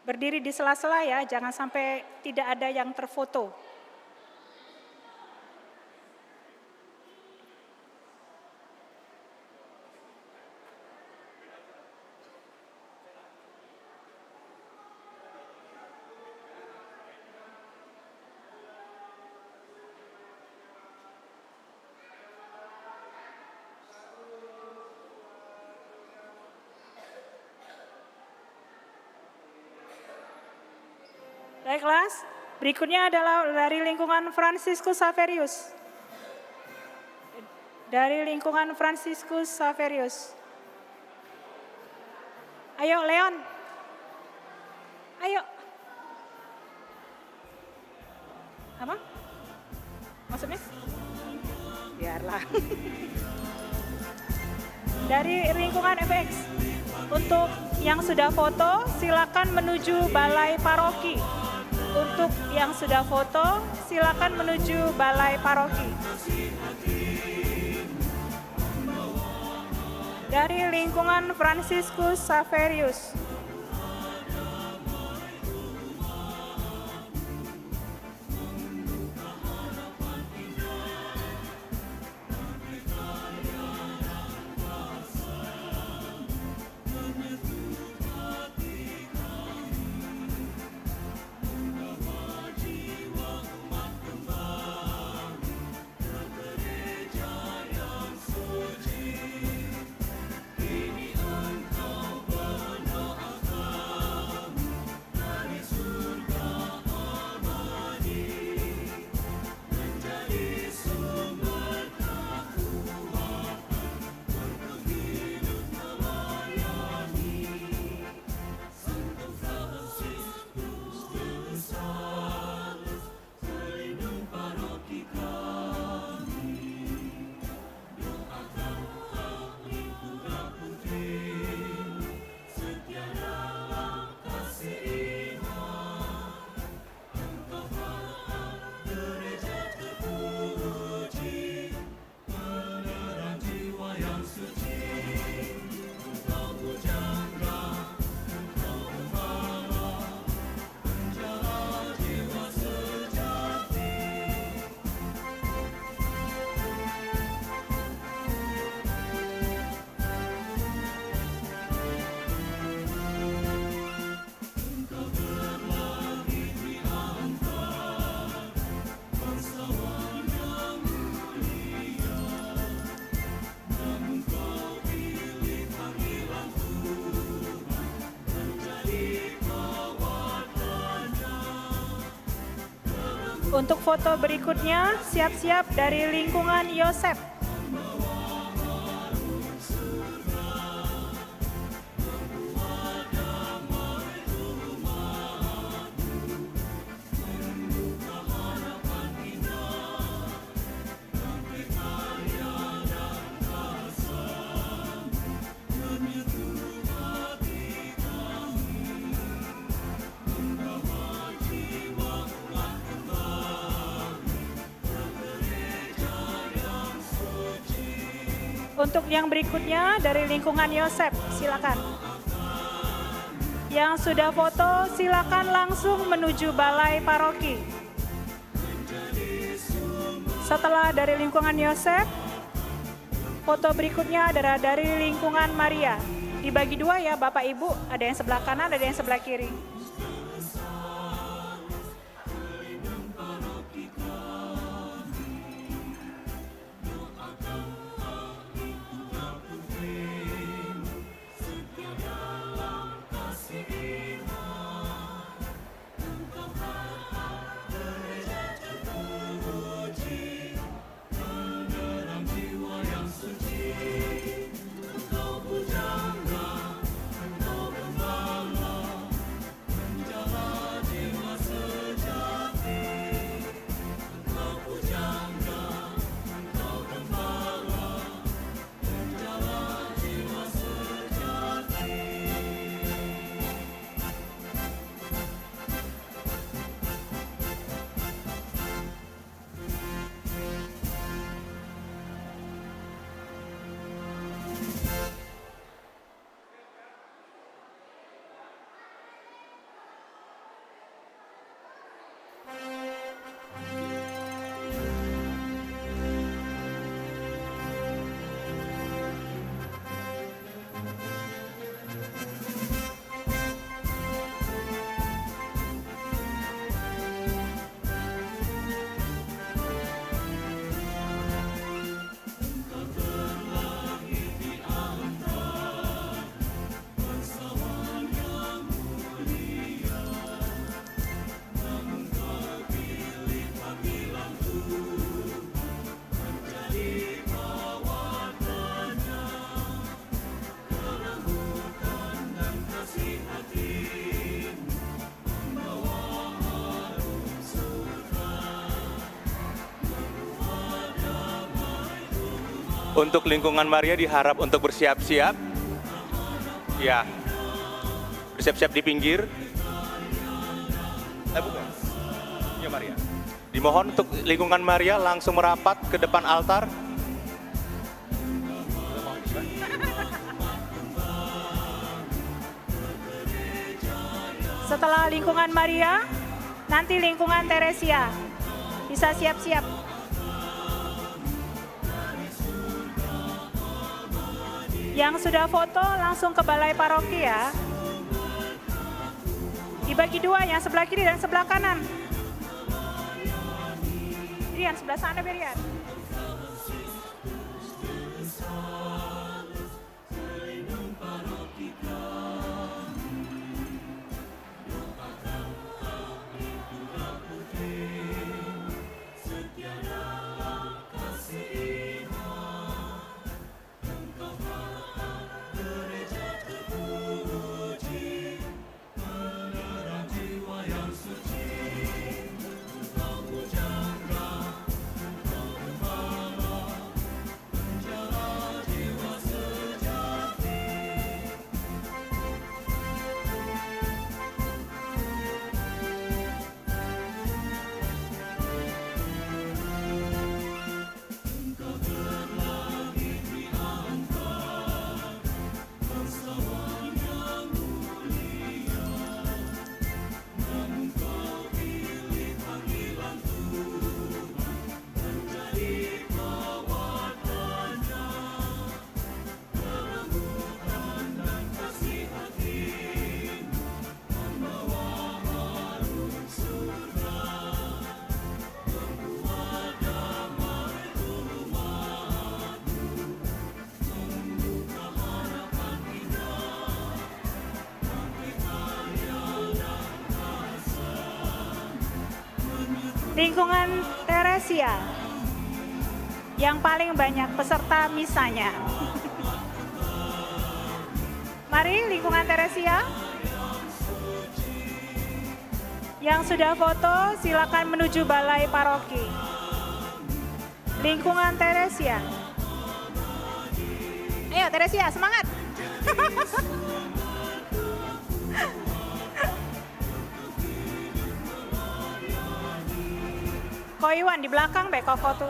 Berdiri di sela-sela ya, jangan sampai tidak ada yang terfoto. Baiklah, berikutnya adalah dari lingkungan Franciscus Xaverius. Dari lingkungan Franciscus Xaverius. Ayo Leon. Ayo. Apa? Maksudnya? Biarlah. Dari lingkungan FX. Untuk yang sudah foto, silakan menuju balai paroki. Untuk yang sudah foto, silakan menuju balai paroki. Dari lingkungan Franciscus Xaverius. Untuk foto berikutnya, siap-siap dari lingkungan Yosef. Untuk yang berikutnya dari lingkungan Yosef, silakan. Yang sudah foto, silakan langsung menuju balai paroki. Setelah dari lingkungan Yosef, foto berikutnya adalah dari lingkungan Maria. Dibagi dua ya Bapak Ibu, ada yang sebelah kanan, ada yang sebelah kiri. Untuk lingkungan Maria diharap untuk bersiap-siap. Ya. Bersiap-siap di pinggir. Bukan. Ya Maria. Dimohon untuk lingkungan Maria langsung merapat ke depan altar. Setelah lingkungan Maria, nanti lingkungan Teresia. Bisa siap-siap. Yang sudah foto langsung ke balai paroki ya. Dibagi dua, yang sebelah kiri dan sebelah kanan. Rian, sebelah sana Rian. Lingkungan Teresia yang paling banyak peserta misanya. Mari lingkungan Teresia. Yang sudah foto silakan menuju balai paroki. Lingkungan Teresia. Ayo Teresia, semangat. Ko Iwan di belakang kok foto.